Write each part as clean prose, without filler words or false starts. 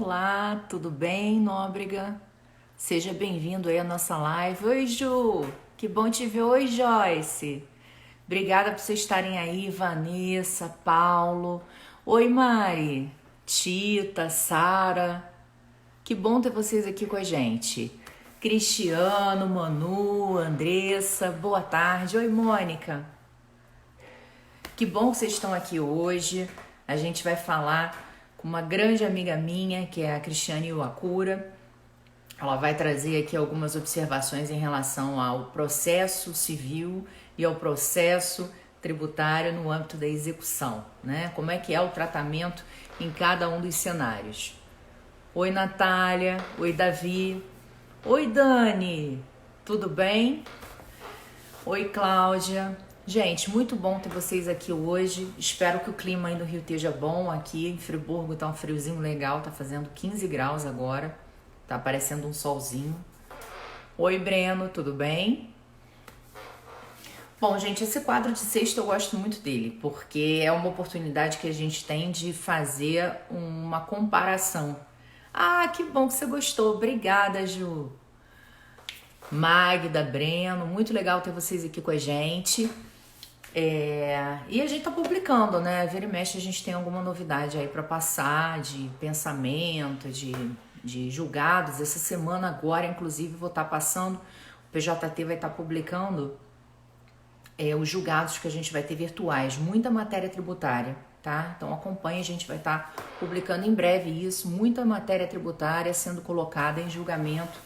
Olá, tudo bem, Nóbrega? Seja bem-vindo aí à nossa live. Oi, Ju! Que bom te ver. Oi, Joyce! Obrigada por vocês estarem aí, Vanessa, Paulo. Oi, Mari, Tita, Sara. Que bom ter vocês aqui com a gente. Cristiano, Manu, Andressa, boa tarde. Oi, Mônica. Que bom que vocês estão aqui hoje. A gente vai falar com uma grande amiga minha, que é a Cristiane Iwakura. Ela vai trazer aqui algumas observações em relação ao processo civil e ao processo tributário no âmbito da execução, né? Como é que é o tratamento em cada um dos cenários. Oi, Natália. Oi, Davi. Oi, Dani. Tudo bem? Oi, Cláudia. Gente, muito bom ter vocês aqui hoje. Espero que o clima aí no Rio esteja bom. Aqui em Friburgo tá um friozinho legal, tá fazendo 15 graus agora. Tá aparecendo um solzinho. Oi, Breno, tudo bem? Bom, gente, esse quadro de sexta eu gosto muito dele, porque é uma oportunidade que a gente tem de fazer uma comparação. Ah, que bom que você gostou. Obrigada, Ju. Magda, Breno, muito legal ter vocês aqui com a gente. E a gente tá publicando, né? Vira e mexe a gente tem alguma novidade aí para passar de pensamento, de julgados. Essa semana agora, inclusive, vou estar passando, o PJT vai estar publicando os julgados que a gente vai ter virtuais, muita matéria tributária, tá? Então acompanhe, a gente vai estar publicando em breve isso, muita matéria tributária sendo colocada em julgamento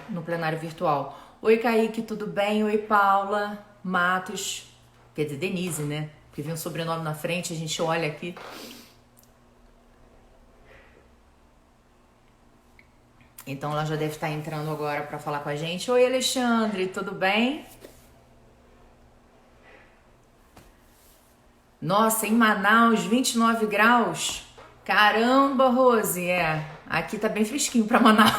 no plenário virtual. Oi, Kaique, tudo bem? Oi, Paula, Matos, quer dizer, Denise, né? Porque vem um sobrenome na frente, a gente olha aqui. Então ela já deve estar entrando agora para falar com a gente. Oi, Alexandre, tudo bem? Nossa, em Manaus, 29 graus. Caramba, Rose, aqui tá bem fresquinho para Manaus.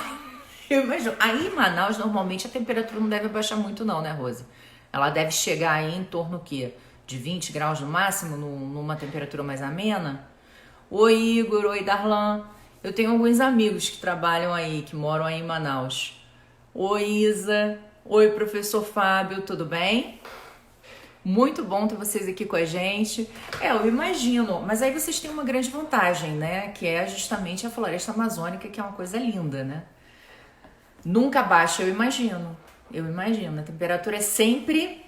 Eu imagino. Aí em Manaus, normalmente a temperatura não deve baixar muito não, né, Rose? Ela deve chegar aí em torno o quê? De 20 graus no máximo, numa temperatura mais amena? Oi, Igor. Oi, Darlan. Eu tenho alguns amigos que trabalham aí, que moram aí em Manaus. Oi, Isa. Oi, professor Fábio. Tudo bem? Muito bom ter vocês aqui com a gente. Eu imagino. Mas aí vocês têm uma grande vantagem, né? Que é justamente a floresta amazônica, que é uma coisa linda, né? Nunca baixa, eu imagino. Eu imagino. A temperatura é sempre,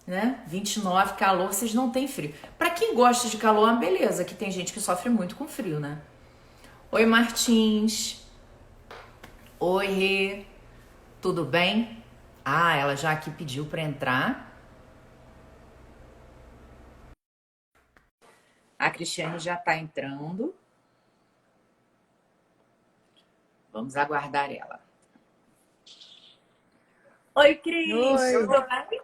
né? 29, calor, vocês não têm frio. Pra quem gosta de calor, é uma beleza, que tem gente que sofre muito com frio, né? Oi, Martins. Oi, Rê. Tudo bem? Ah, ela já aqui pediu pra entrar. A Cristiane já tá entrando. Vamos aguardar ela. Oi, Cris. Oi, Tudo bem?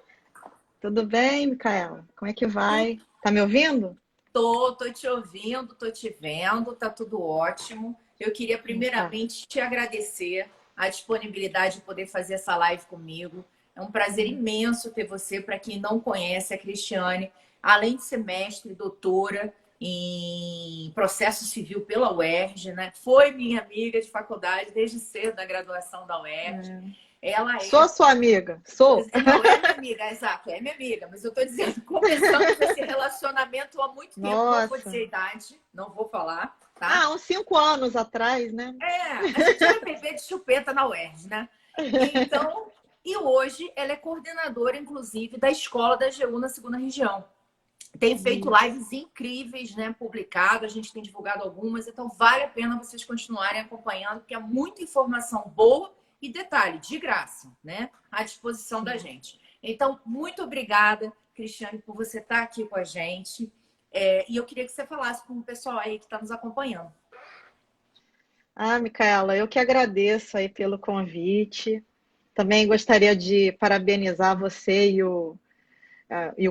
tudo bem, Micaela? Como é que vai? Tá me ouvindo? Tô te ouvindo, tô te vendo, tá tudo ótimo. Eu queria Tá. primeiramente te agradecer a disponibilidade de poder fazer essa live comigo. É um prazer imenso ter você. Para quem não conhece, a Cristiane, além de ser mestre, doutora em processo civil pela UERJ, né? Foi minha amiga de faculdade desde cedo da graduação da UERJ. É. Ela Sou sua amiga, sou. Não, é minha amiga, exato, é minha amiga, mas eu tô dizendo, começamos esse relacionamento há muito tempo, não vou dizer Nossa. a idade, não vou falar, tá? Ah, uns 5 anos atrás, né? A gente era bebê de chupeta na UERJ, né? Então, e hoje ela é coordenadora, inclusive, da escola da AGU na segunda região. Tem feito Isso. lives incríveis, né? Publicado, a gente tem divulgado algumas, então vale a pena vocês continuarem acompanhando, porque é muita informação boa e detalhe, de graça, né? À disposição da gente. Então, muito obrigada, Cristiane, por você estar aqui com a gente. E eu queria que você falasse com o pessoal aí que está nos acompanhando. Ah, Micaela, eu que agradeço aí pelo convite. Também gostaria de parabenizar você e o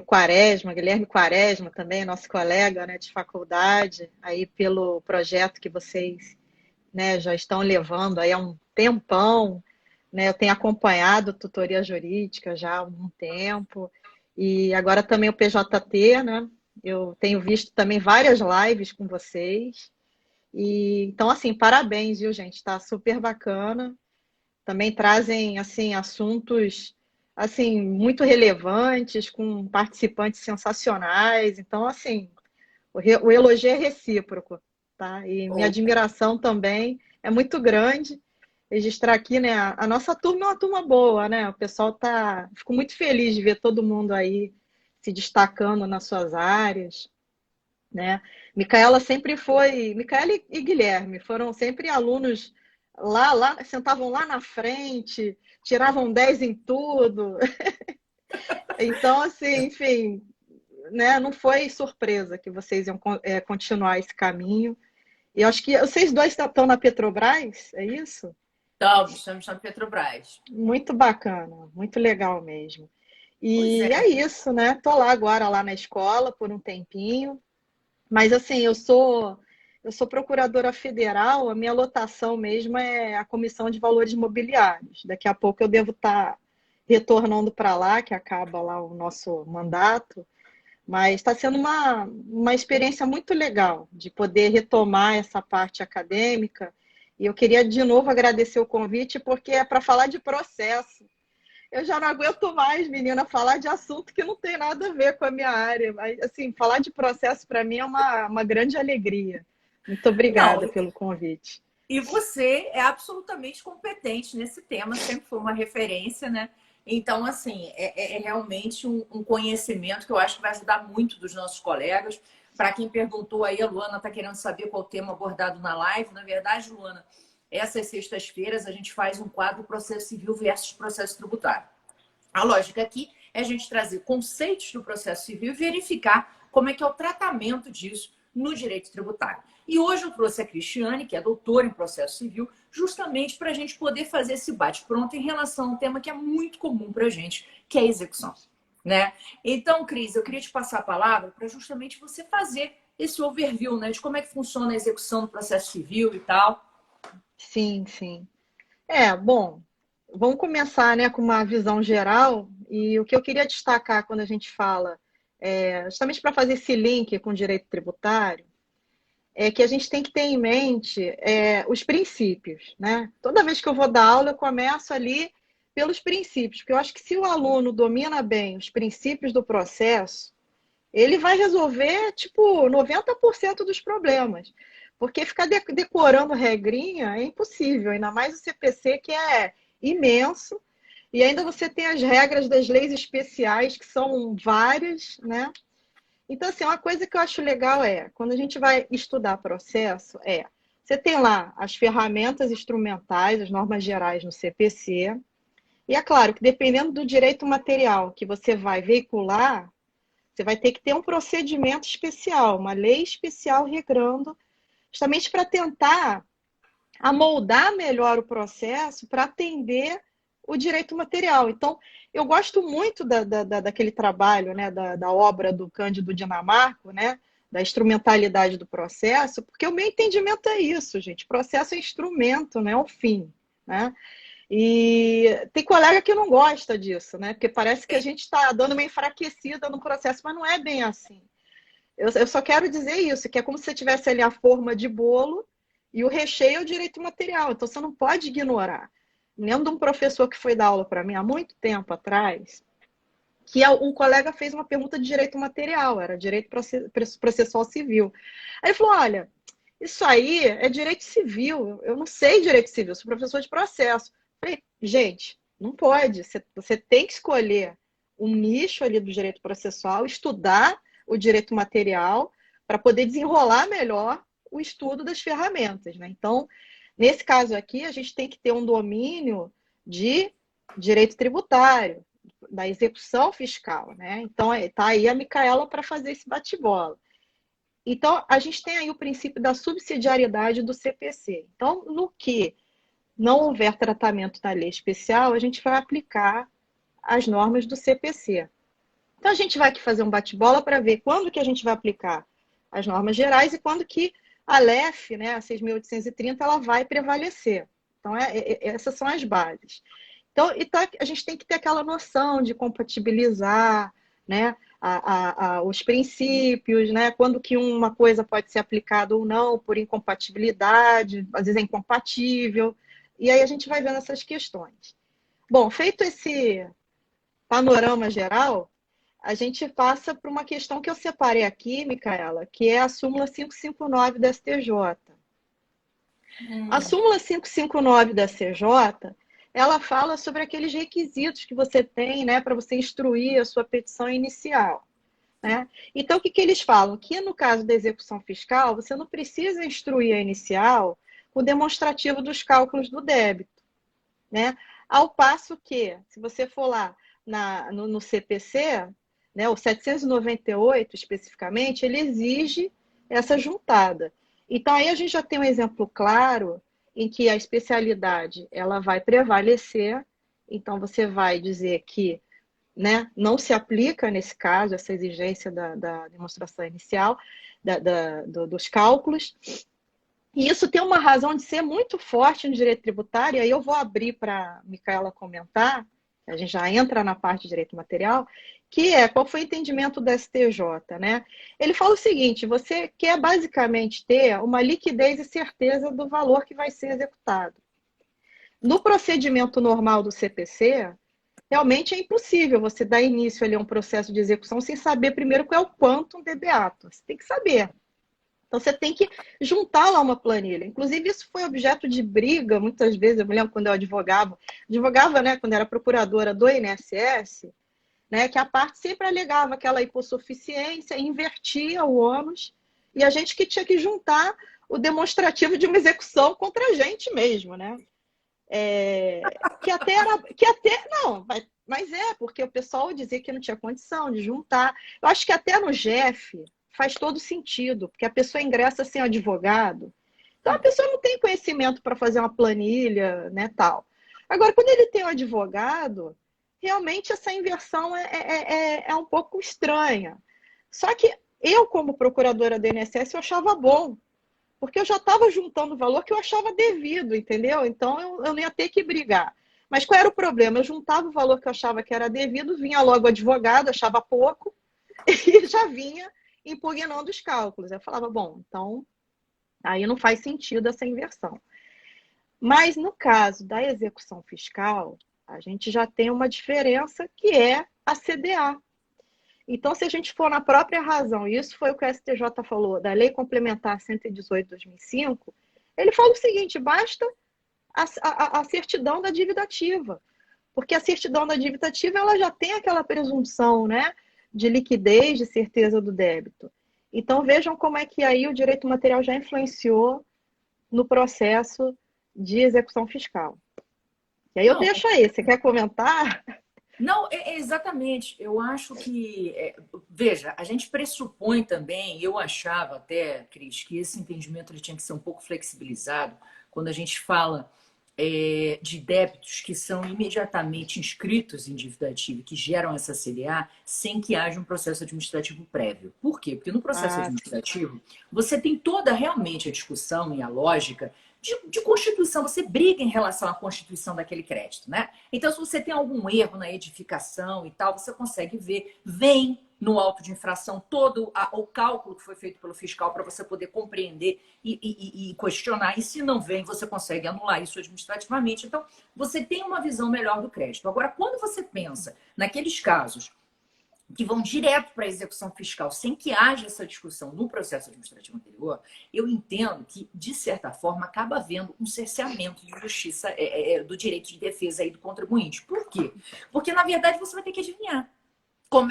Quaresma, Guilherme Quaresma, também nosso colega, né, de faculdade, aí pelo projeto que vocês, né, já estão levando aí há um tempão, né? Eu tenho acompanhado tutoria jurídica já há um tempo, e agora também o PJT, né? Eu tenho visto também várias lives com vocês, E então, assim, parabéns, viu, gente? Está super bacana. Também trazem assim assuntos assim muito relevantes, com participantes sensacionais. Então, assim, o elogio é recíproco, tá? E minha Opa. admiração também é muito grande. Registrar aqui, né? A nossa turma é uma turma boa, né? O pessoal tá. Fico muito feliz de ver todo mundo aí se destacando nas suas áreas, né? Micaela sempre foi, Micaela e Guilherme foram sempre alunos lá, sentavam lá na frente, tiravam 10 em tudo. Então, assim, enfim, né, não foi surpresa que vocês iam continuar esse caminho. E eu acho que vocês dois estão na Petrobras, é isso? Estamos na Petrobras. Muito bacana, muito legal mesmo. Pois E é é. isso, né? Tô lá agora lá na escola por um tempinho. Mas assim, eu sou procuradora federal, a minha lotação mesmo é a Comissão de Valores Mobiliários. Daqui a pouco eu devo estar retornando para lá, que acaba lá o nosso mandato, mas está sendo uma experiência muito legal de poder retomar essa parte acadêmica. E eu queria de novo agradecer o convite, porque é para falar de processo. Eu já não aguento mais, menina, falar de assunto que não tem nada a ver com a minha área. Mas, assim, falar de processo para mim é uma grande alegria. Muito Não, obrigada pelo convite. e você é absolutamente competente nesse tema, sempre foi uma referência, né? Então, assim, é realmente um conhecimento que eu acho que vai ajudar muito dos nossos colegas. Para quem perguntou aí, a Luana está querendo saber qual o tema abordado na live. Na verdade, Luana, essas sextas-feiras a gente faz um quadro processo civil versus processo tributário. A lógica aqui é a gente trazer conceitos do processo civil e verificar como é que é o tratamento disso no direito tributário. E hoje eu trouxe a Cristiane, que é doutora em processo civil, justamente para a gente poder fazer esse bate-pronto em relação a um tema que é muito comum para a gente, que é a execução. Né? Então, Cris, eu queria te passar a palavra para justamente você fazer esse overview, né, de como é que funciona a execução do processo civil e tal. Sim, sim. Bom, vamos começar, né, com uma visão geral. E o que eu queria destacar quando a gente fala, justamente para fazer esse link com o direito tributário, é que a gente tem que ter em mente os princípios, né? Toda vez que eu vou dar aula, eu começo ali pelos princípios, porque eu acho que se o aluno domina bem os princípios do processo, ele vai resolver, tipo, 90% dos problemas. Porque ficar decorando regrinha é impossível, ainda mais o CPC, que é imenso, e ainda você tem as regras das leis especiais, que são várias, né? Então, assim, uma coisa que eu acho legal quando a gente vai estudar processo, você tem lá as ferramentas instrumentais, as normas gerais no CPC, e é claro que dependendo do direito material que você vai veicular, você vai ter que ter um procedimento especial, uma lei especial regrando, justamente para tentar amoldar melhor o processo para atender o direito material. Então, eu gosto muito daquele trabalho, né, da obra do Cândido Dinamarco, né, da instrumentalidade do processo, porque o meu entendimento é isso, gente. Processo é instrumento, não é o fim, né? E tem colega que não gosta disso, né? Porque parece que a gente está dando uma enfraquecida no processo, mas não é bem assim. Eu só quero dizer isso, que é como se você tivesse ali a forma de bolo e o recheio é o direito material. Então você não pode ignorar. Lembro de um professor que foi dar aula para mim há muito tempo atrás, que um colega fez uma pergunta de direito material, era direito processual civil. Aí ele falou: olha, isso aí é direito civil, eu não sei direito civil, sou professor de processo. Eu falei, gente, não pode, você tem que escolher um nicho ali do direito processual, estudar o direito material para poder desenrolar melhor o estudo das ferramentas, né? Então, nesse caso aqui, a gente tem que ter um domínio de direito tributário, da execução fiscal, né? Então, tá aí a Micaela para fazer esse bate-bola. Então, a gente tem aí o princípio da subsidiariedade do CPC. Então, no que não houver tratamento da lei especial, a gente vai aplicar as normas do CPC. Então, a gente vai aqui fazer um bate-bola para ver quando que a gente vai aplicar as normas gerais e quando que a LEF, né, a 6.830, ela vai prevalecer. Então, essas são as bases. Então, a gente tem que ter aquela noção de compatibilizar, né, os princípios, né? Quando que uma coisa pode ser aplicada ou não por incompatibilidade, às vezes é incompatível. E aí a gente vai vendo essas questões. Bom, feito esse panorama geral, a gente passa para uma questão que eu separei aqui, Micaela, que é a súmula 559 da STJ. A súmula 559 da CJ, ela fala sobre aqueles requisitos que você tem, né, para você instruir a sua petição inicial. Né? Então, o que, que eles falam? Que no caso da execução fiscal, você não precisa instruir a inicial com o demonstrativo dos cálculos do débito. Né? Ao passo que, se você for lá no CPC, né, o 798 especificamente, ele exige essa juntada. Então, aí a gente já tem um exemplo claro em que a especialidade ela vai prevalecer. Então, você vai dizer que, né, não se aplica, nesse caso, essa exigência da demonstração inicial, dos cálculos. E isso tem uma razão de ser muito forte no direito tributário, e aí eu vou abrir para a Micaela comentar, a gente já entra na parte de direito material, que é qual foi o entendimento da STJ, né? Ele fala o seguinte: você quer basicamente ter uma liquidez e certeza do valor que vai ser executado. No procedimento normal do CPC, realmente é impossível você dar início ali a um processo de execução sem saber primeiro qual é o quantum de beato. Você tem que saber. Então, você tem que juntar lá uma planilha. Inclusive, isso foi objeto de briga, muitas vezes. Eu me lembro quando eu advogava, né, quando era procuradora do INSS, né, que a parte sempre alegava aquela hipossuficiência, invertia o ônus, e a gente que tinha que juntar o demonstrativo de uma execução contra a gente mesmo, né? Não, mas porque o pessoal dizia que não tinha condição de juntar. Eu acho que até no GEF faz todo sentido, porque a pessoa ingressa sem advogado. Então, a pessoa não tem conhecimento para fazer uma planilha, né, tal. Agora, quando ele tem um advogado, realmente essa inversão é um pouco estranha. Só que eu, como procuradora do INSS, eu achava bom, porque eu já estava juntando o valor que eu achava devido, entendeu? Então, eu não ia ter que brigar. Mas qual era o problema? Eu juntava o valor que eu achava que era devido, vinha logo o advogado, achava pouco, e já vinha impugnando os cálculos. Eu falava, bom, então aí não faz sentido essa inversão. Mas no caso da execução fiscal, a gente já tem uma diferença que é a CDA. Então, se a gente for na própria razão, e isso foi o que o STJ falou, da Lei Complementar 118 de 2005, ele fala o seguinte: basta a certidão da dívida ativa. Porque a certidão da dívida ativa ela já tem aquela presunção, né, de liquidez, de certeza do débito. Então, vejam como é que aí o direito material já influenciou no processo de execução fiscal. E aí eu Não, deixo aí. Você quer comentar? não, exatamente. Eu acho que, veja, a gente pressupõe também, eu achava até, Cris, que esse entendimento ele tinha que ser um pouco flexibilizado quando a gente fala de débitos que são imediatamente inscritos em dívida ativa, que geram essa CDA, sem que haja um processo administrativo prévio. Por quê? Porque no processo Ah, administrativo, você tem toda realmente a discussão e a lógica de constituição, você briga em relação à constituição daquele crédito, né? Então, se você tem algum erro na edificação e tal, você consegue ver, vem no auto de infração todo o cálculo que foi feito pelo fiscal para você poder compreender e questionar. E se não vem, você consegue anular isso administrativamente. Então, você tem uma visão melhor do crédito. Agora, quando você pensa naqueles casos que vão direto para a execução fiscal, sem que haja essa discussão no processo administrativo anterior, eu entendo que, de certa forma, acaba havendo um cerceamento de justiça do direito de defesa aí do contribuinte. Por quê? Porque, na verdade, você vai ter que adivinhar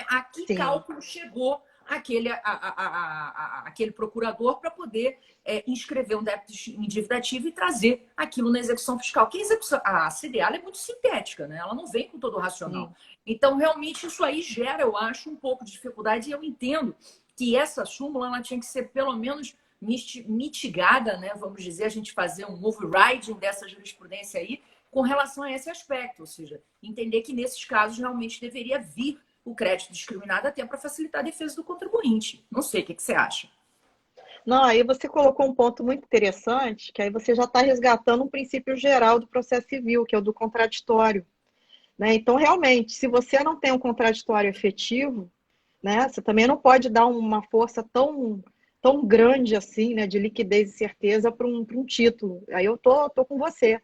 a que sim. cálculo chegou aquele procurador para poder inscrever um débito em dívida ativa e trazer aquilo na execução fiscal. Que a CDA é muito sintética, né? Ela não vem com todo o racional. Sim. Então, realmente, isso aí gera, eu acho, um pouco de dificuldade. E eu entendo que essa súmula ela tinha que ser, pelo menos, mitigada, né? Vamos dizer, a gente fazer um overriding dessa jurisprudência aí com relação a esse aspecto. Ou seja, entender que, nesses casos, realmente deveria vir o crédito discriminado até para facilitar a defesa do contribuinte. Não sei, o que você acha? Não, aí você colocou um ponto muito interessante, que aí você já está resgatando um princípio geral do processo civil, que é o do contraditório. Né? Então, realmente, se você não tem um contraditório efetivo, né? Você também não pode dar uma força tão grande assim, né, de liquidez e certeza para um título. Aí eu tô com você.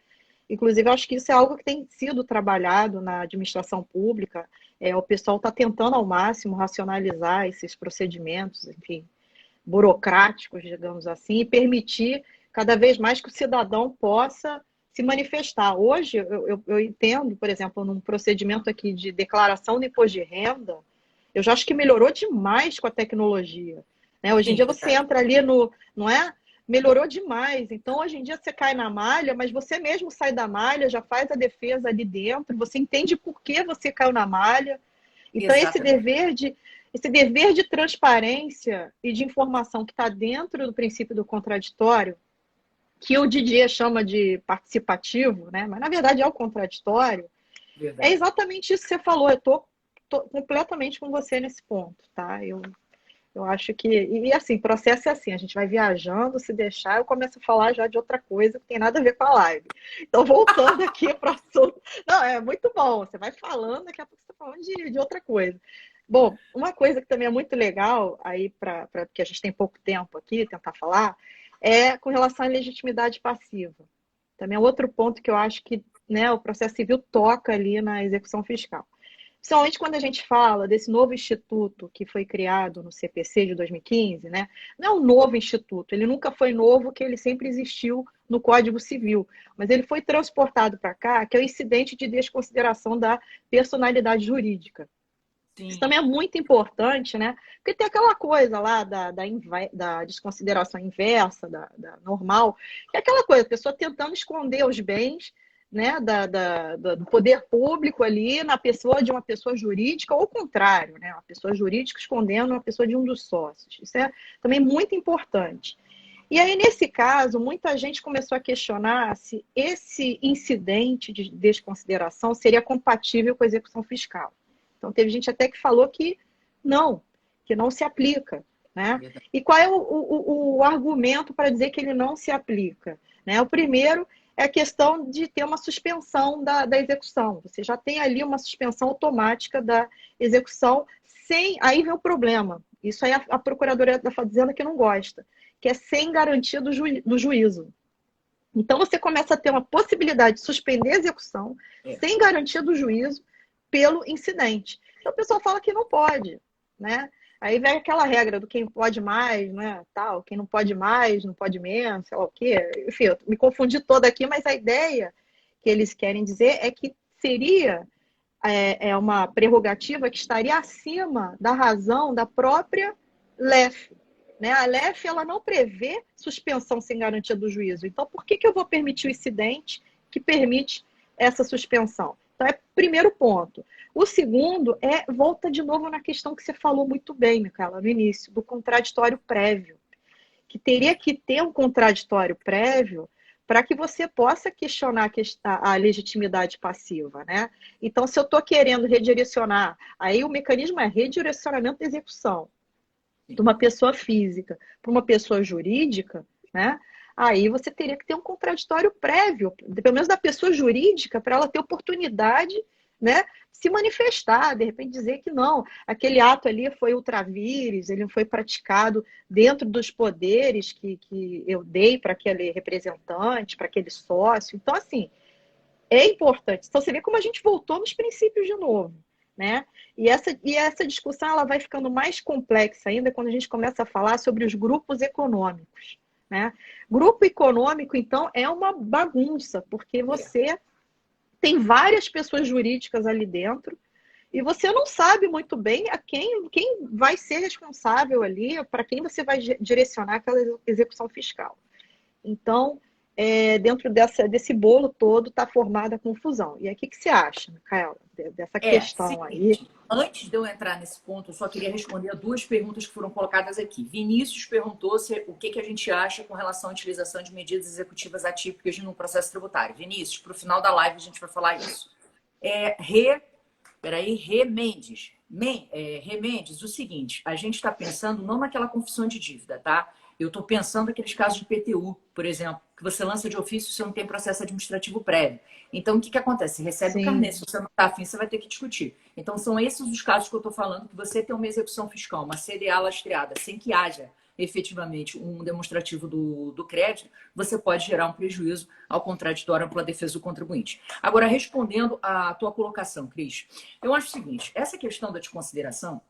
Inclusive, eu acho que isso é algo que tem sido trabalhado na administração pública. O pessoal está tentando ao máximo racionalizar esses procedimentos, enfim, burocráticos, digamos assim, e permitir cada vez mais que o cidadão possa se manifestar. Hoje, eu entendo, por exemplo, num procedimento aqui de declaração do imposto de renda, eu já acho que melhorou demais com a tecnologia. Né? Hoje em Sim, dia você verdade. entra ali não é? Melhorou demais. Então, hoje em dia você cai na malha, mas você mesmo sai da malha, já faz a defesa ali dentro, você entende por que você caiu na malha. Então, Exatamente. esse dever de transparência e de informação que está dentro do princípio do contraditório, que o Didier chama de participativo, né? Mas na verdade é o contraditório, é Verdade. exatamente isso que você falou. Eu estou completamente com você nesse ponto, tá? Eu acho que. E assim, processo é assim: a gente vai viajando, se deixar, eu começo a falar já de outra coisa que tem nada a ver com a live. Então, voltando aqui para o assunto. Não, é muito bom. Você vai falando, daqui a pouco você está falando de outra coisa. Bom, uma coisa que também é muito legal, aí, porque a gente tem pouco tempo aqui, tentar falar, é com relação à legitimidade passiva. Também é outro ponto que eu acho que, né, o processo civil toca ali na execução fiscal. Principalmente quando a gente fala desse novo instituto que foi criado no CPC de 2015, né? Não é um novo instituto, ele nunca foi novo, que ele sempre existiu no Código Civil, mas ele foi transportado para cá, que é o incidente de desconsideração da personalidade jurídica. Isso Sim. também é muito importante, né? Porque tem aquela coisa lá da desconsideração inversa, da normal, que é aquela coisa, a pessoa tentando esconder os bens, né, do poder público ali na pessoa de uma pessoa jurídica, ou o contrário, né? Uma pessoa jurídica escondendo uma pessoa de um dos sócios. Isso é também muito importante. E aí, nesse caso, muita gente começou a questionar se esse incidente de desconsideração seria compatível com a execução fiscal. Então, teve gente até que falou que não se aplica. Né? Verdade. E qual é o argumento para dizer que ele não se aplica? Né? O primeiro é a questão de ter uma suspensão da execução. Você já tem ali uma suspensão automática da execução sem. Aí vem o problema. Isso aí a Procuradoria da Fazenda que não gosta, que é sem garantia do juízo. Então você começa a ter uma possibilidade de suspender a execução É. sem garantia do juízo pelo incidente. Então o pessoal fala que não pode, né? Aí vem aquela regra do quem pode mais, né? Tal, quem não pode mais, não pode menos, sei lá o quê. Enfim, eu me confundi toda aqui, mas a ideia que eles querem dizer é que seria uma prerrogativa que estaria acima da razão da própria LEF. Né? A LEF ela não prevê suspensão sem garantia do juízo. Então, por que eu vou permitir o incidente que permite essa suspensão? Então, é primeiro ponto. O segundo volta de novo na questão que você falou muito bem, Micaela, no início, do contraditório prévio. Que teria que ter um contraditório prévio para que você possa questionar a legitimidade passiva, né? Então, se eu estou querendo redirecionar, aí o mecanismo é redirecionamento da execução de uma pessoa física para uma pessoa jurídica, né? Aí você teria que ter um contraditório prévio, pelo menos da pessoa jurídica, para ela ter oportunidade, né, se manifestar, de repente dizer que não, aquele ato ali foi ultravires, ele foi praticado dentro dos poderes que eu dei para aquele representante, para aquele sócio. Então, assim, é importante. Então, você vê como a gente voltou nos princípios de novo. Né? E essa discussão ela vai ficando mais complexa ainda quando a gente começa a falar sobre os grupos econômicos. Né? Grupo econômico, então, é uma bagunça, porque É. você tem várias pessoas jurídicas ali dentro e você não sabe muito bem a quem vai ser responsável ali, para quem você vai direcionar aquela execução fiscal. Então, dentro desse bolo todo está formada a confusão. E aí, o que você acha, Micaela, dessa questão aí? Seguinte, antes de eu entrar nesse ponto, eu só queria responder a duas perguntas que foram colocadas aqui. Vinícius perguntou o que a gente acha com relação à utilização de medidas executivas atípicas no processo tributário. Vinícius, para o final da live a gente vai falar isso. Rê Mendes. Rê Mendes, o seguinte, a gente está pensando não naquela confissão de dívida, tá? Eu estou pensando naqueles casos de PTU, por exemplo, que você lança de ofício, você não tem processo administrativo prévio. Então, o que acontece? Você recebe o carnê, se Sim, você não está afim, você vai ter que discutir. Então, são esses os casos que eu estou falando, que você tem uma execução fiscal, uma CDA lastreada, sem que haja efetivamente um demonstrativo do crédito, você pode gerar um prejuízo ao contraditório pela defesa do contribuinte. Agora, respondendo à tua colocação, Cris, eu acho o seguinte, essa questão da desconsideração,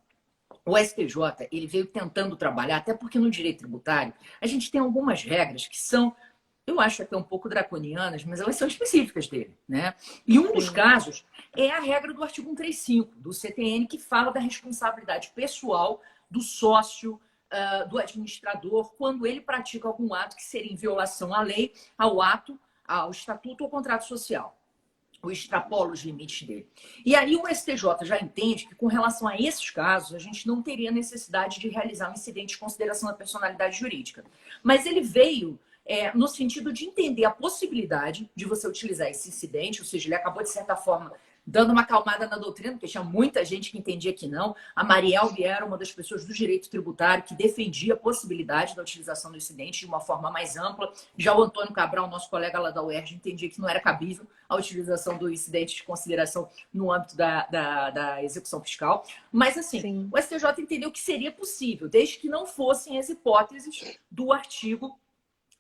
o STJ, ele veio tentando trabalhar, até porque no direito tributário, a gente tem algumas regras que são, eu acho até um pouco draconianas, mas elas são específicas dele, né? E um dos sim, casos é a regra do artigo 135 do CTN, que fala da responsabilidade pessoal do sócio, do administrador, quando ele pratica algum ato que seria em violação à lei, ao ato, ao estatuto ou contrato social, ou extrapola os limites dele. E aí o STJ já entende que, com relação a esses casos, a gente não teria necessidade de realizar um incidente de consideração da personalidade jurídica. Mas ele veio no sentido de entender a possibilidade de você utilizar esse incidente, ou seja, ele acabou, de certa forma, dando uma acalmada na doutrina, porque tinha muita gente que entendia que não. A Marielbe era uma das pessoas do direito tributário que defendia a possibilidade da utilização do incidente de uma forma mais ampla. Já o Antônio Cabral, nosso colega lá da UERJ, entendia que não era cabível a utilização do incidente de consideração no âmbito da execução fiscal. Mas, assim, sim. o STJ entendeu que seria possível, desde que não fossem as hipóteses do artigo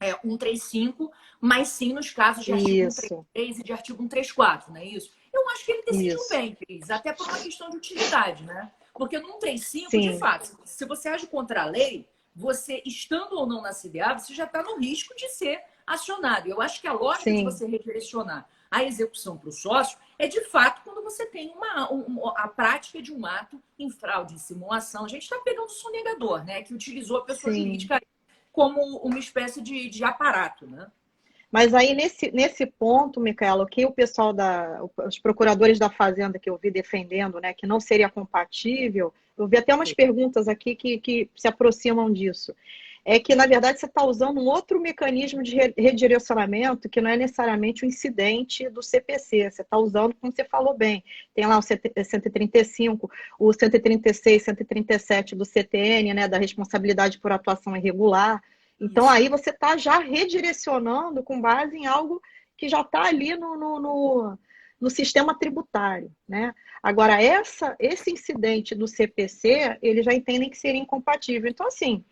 135, mas sim nos casos de artigo Isso, 133 e de artigo 134, não é isso? Eu acho que ele decidiu isso. bem, Cris, até por uma questão de utilidade, né? Porque no 135, de Sim, fato, se você age contra a lei, você, estando ou não na CDA, você já está no risco de ser acionado. Eu acho que a lógica de sim, você redirecionar a execução para o sócio é, de fato, quando você tem a prática de um ato em fraude, em simulação. A gente está pegando o sonegador, né? Que utilizou a pessoa sim. jurídica como uma espécie de aparato, né? Mas aí, nesse ponto, Micaela, o que o pessoal os procuradores da Fazenda que eu vi defendendo, né, que não seria compatível, eu vi até umas perguntas aqui que se aproximam disso. É que, na verdade, você está usando um outro mecanismo de redirecionamento que não é necessariamente o incidente do CPC. Você está usando, como você falou bem, tem lá o 135, o 136, 137 do CTN, né, da responsabilidade por atuação irregular. Então, Isso. aí você está já redirecionando com base em algo que já está ali no sistema tributário, né? Agora, esse incidente do CPC, eles já entendem que seria incompatível. Então, assim,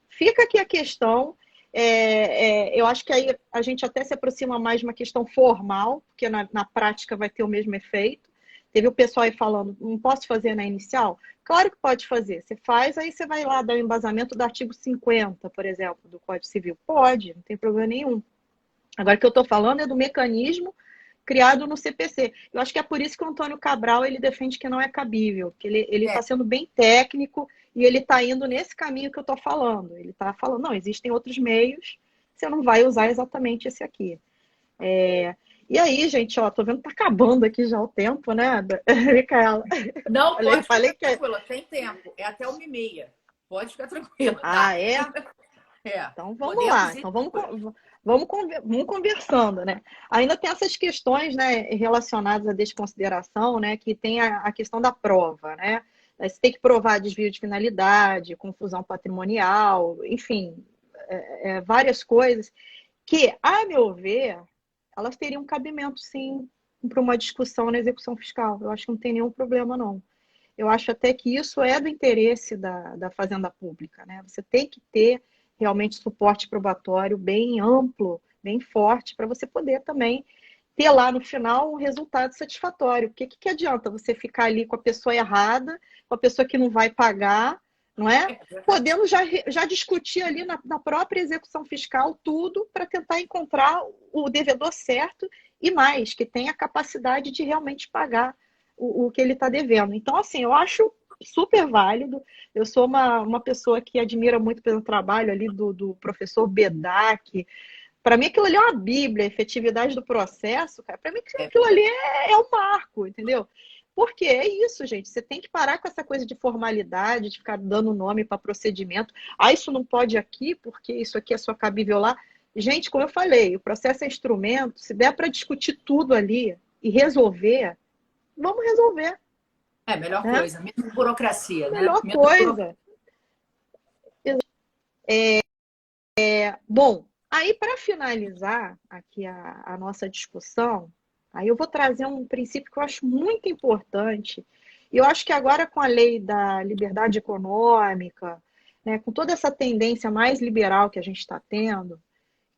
fica aqui a questão. Eu acho que aí a gente até se aproxima mais de uma questão formal, porque na prática vai ter o mesmo efeito. Teve o pessoal aí falando, não posso fazer na inicial? Claro que pode fazer. Você faz, aí você vai lá dar o embasamento do artigo 50, por exemplo, do Código Civil. Pode, não tem problema nenhum. Agora, o que eu estou falando é do mecanismo criado no CPC. Eu acho que é por isso que o Antônio Cabral ele defende que não é cabível, que ele está É, sendo bem técnico e ele está indo nesse caminho que eu estou falando. Ele está falando, não, existem outros meios, você não vai usar exatamente esse aqui. E aí, gente, ó, tô vendo que tá acabando aqui já o tempo, né, Micaela? não, Olha, eu pode falei ficar que. tranquila, tem tempo. É até 1h30. Pode ficar tranquila, Ah, tá? é? É, Então vamos podemos lá. ir Então tranquilo. vamos conversando, né? Ainda tem essas questões, né, relacionadas à desconsideração, né, que tem a questão da prova, né? Você tem que provar desvio de finalidade, confusão patrimonial, enfim, várias coisas que, a meu ver, elas teriam cabimento, sim, para uma discussão na execução fiscal. Eu acho que não tem nenhum problema, não. Eu acho até que isso é do interesse da Fazenda Pública, né? Você tem que ter realmente suporte probatório bem amplo, bem forte, para você poder também ter lá no final um resultado satisfatório. Porque que adianta você ficar ali com a pessoa errada, com a pessoa que não vai pagar, não é? É verdade. Podendo já discutir ali na própria execução fiscal tudo para tentar encontrar o devedor certo e mais, que tenha a capacidade de realmente pagar o que ele está devendo. Então, assim, eu acho super válido. Eu sou uma pessoa que admira muito pelo trabalho ali do professor Bedak. Para mim, aquilo ali é uma bíblia, a efetividade do processo, cara. Para mim, É aquilo ali verdade. é um marco, entendeu? Porque é isso, gente. Você tem que parar com essa coisa de formalidade, de ficar dando nome para procedimento. Ah, isso não pode aqui, porque isso aqui é só cabível lá. Gente, como eu falei, o processo é instrumento. Se der para discutir tudo ali e resolver, vamos resolver, É a melhor né? coisa, menos burocracia, né? Melhor Menos burocracia. coisa. Bom, aí para finalizar aqui a nossa discussão, aí eu vou trazer um princípio que eu acho muito importante. E eu acho que agora com a lei da liberdade econômica, né, com toda essa tendência mais liberal que a gente está tendo,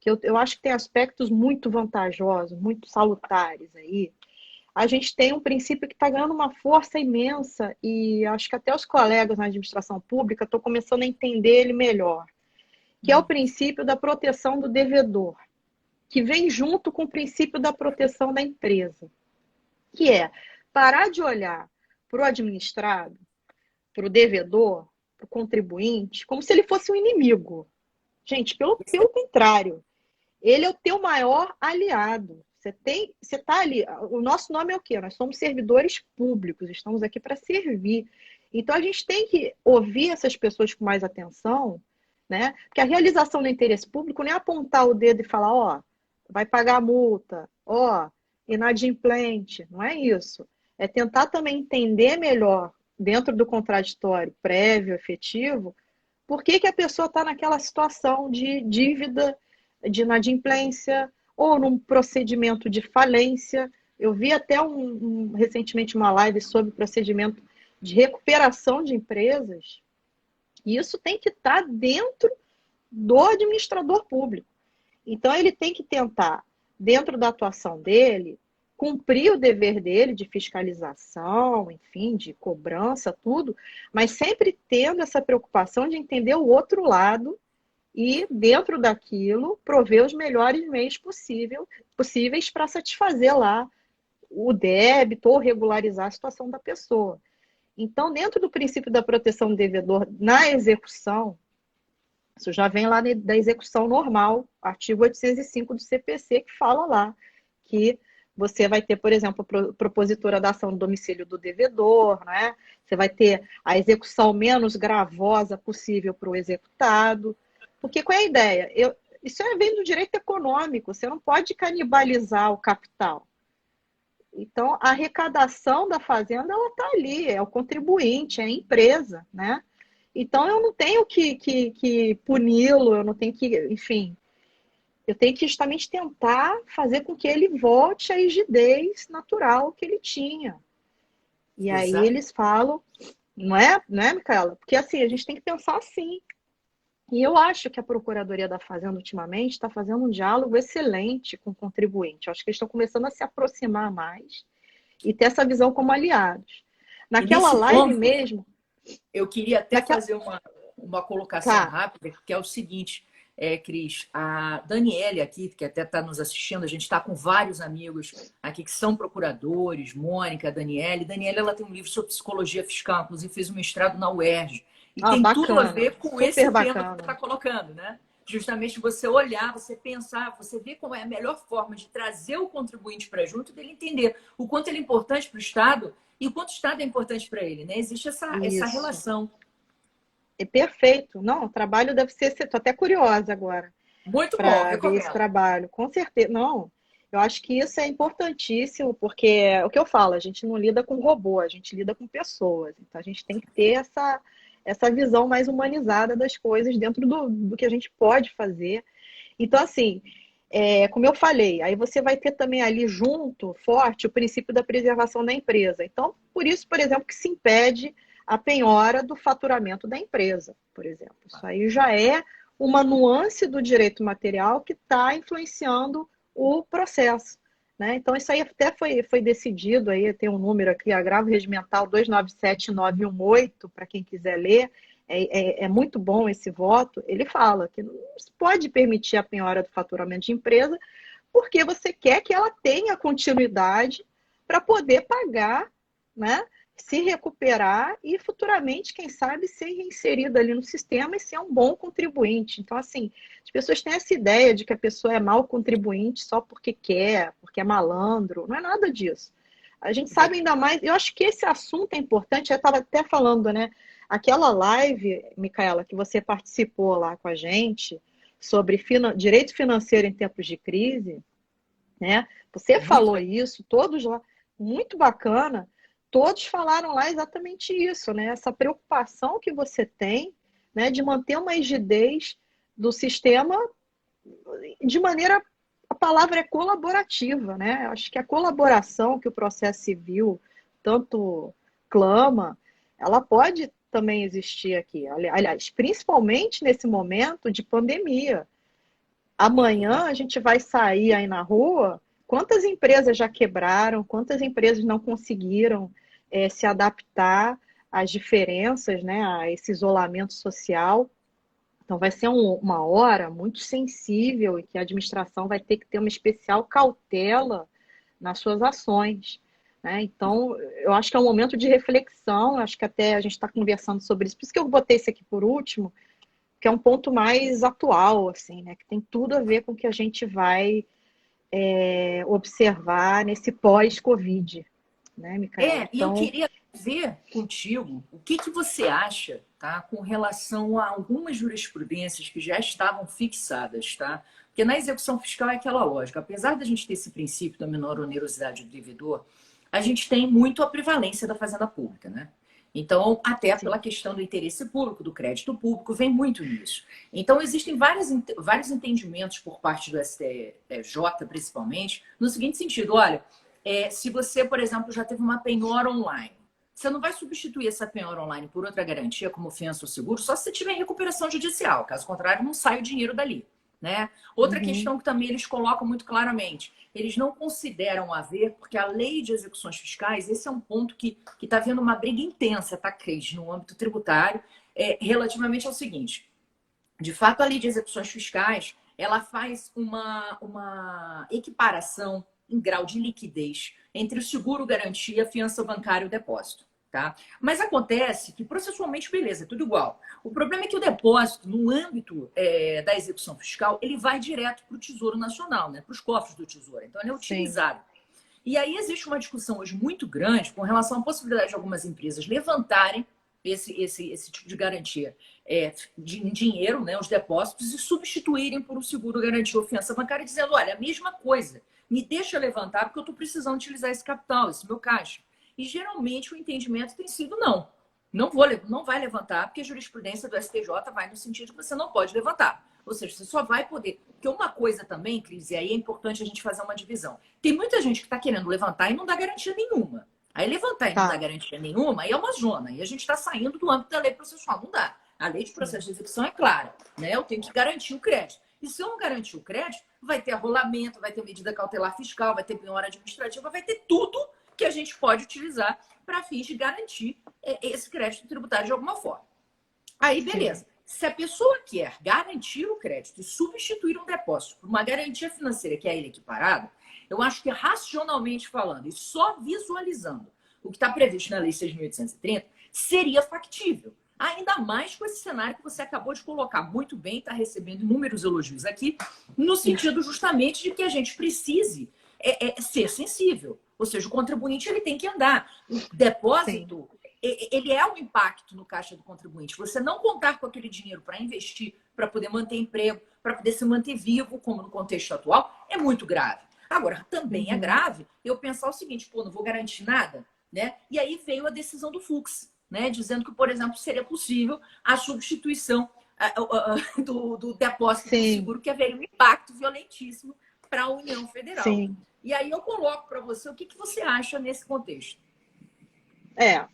que eu acho que tem aspectos muito vantajosos, muito salutares aí. A gente tem um princípio que está ganhando uma força imensa e acho que até os colegas na administração pública estão começando a entender ele melhor, que é o princípio da proteção do devedor, que vem junto com o princípio da proteção da empresa, que é parar de olhar para o administrado, para o devedor, para o contribuinte, como se ele fosse um inimigo. Gente, pelo contrário, ele é o teu maior aliado. Você tá ali. O nosso nome é o quê? Nós somos servidores públicos, estamos aqui para servir. Então a gente tem que ouvir essas pessoas com mais atenção, né? Porque a realização do interesse público não é apontar o dedo e falar, ó, vai pagar a multa, ó, inadimplente. Não é isso. É tentar também entender melhor, dentro do contraditório prévio, efetivo, por que que a pessoa está naquela situação de dívida, de inadimplência, ou num procedimento de falência. Eu vi até recentemente uma live sobre procedimento de recuperação de empresas, e isso tem que estar dentro do administrador público. Então, ele tem que tentar, dentro da atuação dele, cumprir o dever dele de fiscalização, enfim, de cobrança, tudo, mas sempre tendo essa preocupação de entender o outro lado e, dentro daquilo, prover os melhores meios possíveis para satisfazer lá o débito ou regularizar a situação da pessoa. Então, dentro do princípio da proteção do devedor na execução, isso já vem lá da execução normal, artigo 805 do CPC, que fala lá que você vai ter, por exemplo, a propositura da ação do domicílio do devedor, né? Você vai ter a execução menos gravosa possível para o executado. Porque qual é a ideia? Isso vem do direito econômico, você não pode canibalizar o capital. Então, a arrecadação da fazenda, ela está ali, é o contribuinte, é a empresa, né? Então, eu não tenho que puni-lo, eu não tenho que, enfim, eu tenho que justamente tentar fazer com que ele volte à rigidez natural que ele tinha. E aí Exato. eles falam, não é, Micaela? Porque assim, a gente tem que pensar assim. E eu acho que a Procuradoria da Fazenda, ultimamente, está fazendo um diálogo excelente com o contribuinte. Eu acho que eles estão começando a se aproximar mais e ter essa visão como aliados. E Naquela nesse live ponto, mesmo, eu queria até naquela. fazer uma colocação Tá, rápida, que é o seguinte, Cris, a Daniele aqui, que até está nos assistindo, a gente está com vários amigos aqui que são procuradores, Mônica, Daniele. Daniele, ela tem um livro sobre psicologia fiscal, inclusive fez um mestrado na UERJ. E tem tudo a bacana, ver com super esse tema que você está bacana. colocando, né? Justamente você olhar, você pensar, você ver como é a melhor forma de trazer o contribuinte para junto dele entender o quanto ele é importante para o Estado e o quanto o Estado é importante para ele, né? Existe essa Isso. relação. É perfeito. Não, o trabalho deve ser. Estou até curiosa agora Muito bom, para ver esse recomendo. trabalho. Com certeza. Não, eu acho que isso é importantíssimo, porque é o que eu falo, a gente não lida com robô, a gente lida com pessoas. Então a gente tem que ter essa visão mais humanizada das coisas dentro do que a gente pode fazer. Então, assim, como eu falei, aí você vai ter também ali junto, forte, o princípio da preservação da empresa. Então, por isso, por exemplo, que se impede a penhora do faturamento da empresa, por exemplo. Isso aí já é uma nuance do direito material que está influenciando o processo. Né? Então, isso aí até foi decidido, aí tem um número aqui, agravo regimental 297918, para quem quiser ler, é muito bom esse voto. Ele fala que não se pode permitir a penhora do faturamento de empresa, porque você quer que ela tenha continuidade para poder pagar, né? Se recuperar e futuramente, quem sabe, ser reinserida ali no sistema e ser um bom contribuinte. Então, assim, as pessoas têm essa ideia de que a pessoa é mau contribuinte só porque quer, porque é malandro. Não é nada disso. A gente sabe ainda mais, eu acho que esse assunto é importante, eu estava até falando, né? Aquela live, Micaela, que você participou lá com a gente, sobre direito financeiro em tempos de crise, né? Você Muito falou legal. isso, todos lá, muito bacana. Todos falaram lá exatamente isso, né? Essa preocupação que você tem, né, de manter uma rigidez do sistema de maneira, a palavra é colaborativa, né? Acho que a colaboração que o processo civil tanto clama, ela pode também existir aqui. Aliás, principalmente nesse momento de pandemia. Amanhã a gente vai sair aí na rua, quantas empresas já quebraram, quantas empresas não conseguiram se adaptar às diferenças, né, a esse isolamento social. Então, vai ser uma hora muito sensível e que a administração vai ter que ter uma especial cautela nas suas ações, né? Então, eu acho que é um momento de reflexão, acho que até a gente está conversando sobre isso, por isso que eu botei isso aqui por último, que é um ponto mais atual, assim, né? Que tem tudo a ver com o que a gente vai observar nesse pós-Covid, né, Micaela? E eu Então, queria ver contigo o que que você acha, tá, com relação a algumas jurisprudências que já estavam fixadas, tá? Porque na execução fiscal é aquela lógica, apesar da gente ter esse princípio da menor onerosidade do devedor, a gente tem muito a prevalência da fazenda pública, né? Então, até sim, pela questão do interesse público, do crédito público, vem muito nisso. Então, existem vários entendimentos por parte do STJ, principalmente, no seguinte sentido: olha, se você, por exemplo, já teve uma penhora online, você não vai substituir essa penhora online por outra garantia, como fiança ou seguro, só se você tiver recuperação judicial. Caso contrário, não sai o dinheiro dali. Né? Outra uhum, questão que também eles colocam muito claramente, eles não consideram haver, porque a lei de execuções fiscais, esse é um ponto que está havendo uma briga intensa, tá, Cris, no âmbito tributário, relativamente ao seguinte: de fato, a lei de execuções fiscais, ela faz uma equiparação em grau de liquidez entre o seguro, garantia, fiança bancária e o depósito. Tá? Mas acontece que processualmente, beleza, é tudo igual. O problema é que o depósito, no âmbito da execução fiscal, ele vai direto para o Tesouro Nacional, né? Para os cofres do Tesouro. Então, ele é sim, utilizado. E aí existe uma discussão hoje muito grande com relação à possibilidade de algumas empresas levantarem esse tipo de garantia em dinheiro, né, os depósitos, e substituírem por um seguro garantia ou fiança bancária, dizendo: olha, a mesma coisa, me deixa levantar porque eu estou precisando utilizar esse capital, esse meu caixa. E geralmente o entendimento tem sido não. Não vai levantar, porque a jurisprudência do STJ vai no sentido que você não pode levantar. Ou seja, você só vai poder. Porque uma coisa também, Cris, e aí é importante a gente fazer uma divisão. Tem muita gente que está querendo levantar e não dá garantia nenhuma. Aí levantar e não dá tá, garantia nenhuma, aí é uma zona. E a gente está saindo do âmbito da lei processual. Não dá. A lei de sim, processo de execução é clara. Né? Eu tenho que garantir o crédito. E se eu não garantir o crédito, vai ter arrolamento, vai ter medida cautelar fiscal, vai ter penhora administrativa, vai ter tudo que a gente pode utilizar para fins de garantir esse crédito tributário de alguma forma. Aí, sim, beleza. Se a pessoa quer garantir o crédito e substituir um depósito por uma garantia financeira que é ele equiparada, eu acho que racionalmente falando e só visualizando o que está previsto na Lei 6.830, seria factível. Ainda mais com esse cenário que você acabou de colocar muito bem, está recebendo inúmeros elogios aqui, no sentido justamente de que a gente precise ser sensível. Ou seja, o contribuinte ele tem que andar. O sim, depósito, ele é um impacto no caixa do contribuinte. Você não contar com aquele dinheiro para investir, para poder manter emprego, para poder se manter vivo, como no contexto atual, é muito grave. Agora, também é uhum, grave eu pensar o seguinte: pô, não vou garantir nada, né? E aí veio a decisão do Fux, né? Dizendo que, por exemplo, seria possível a substituição do depósito do sim, seguro, que haveria um impacto violentíssimo para a União Federal. sim. E aí eu coloco para você o que, que você acha nesse contexto. É,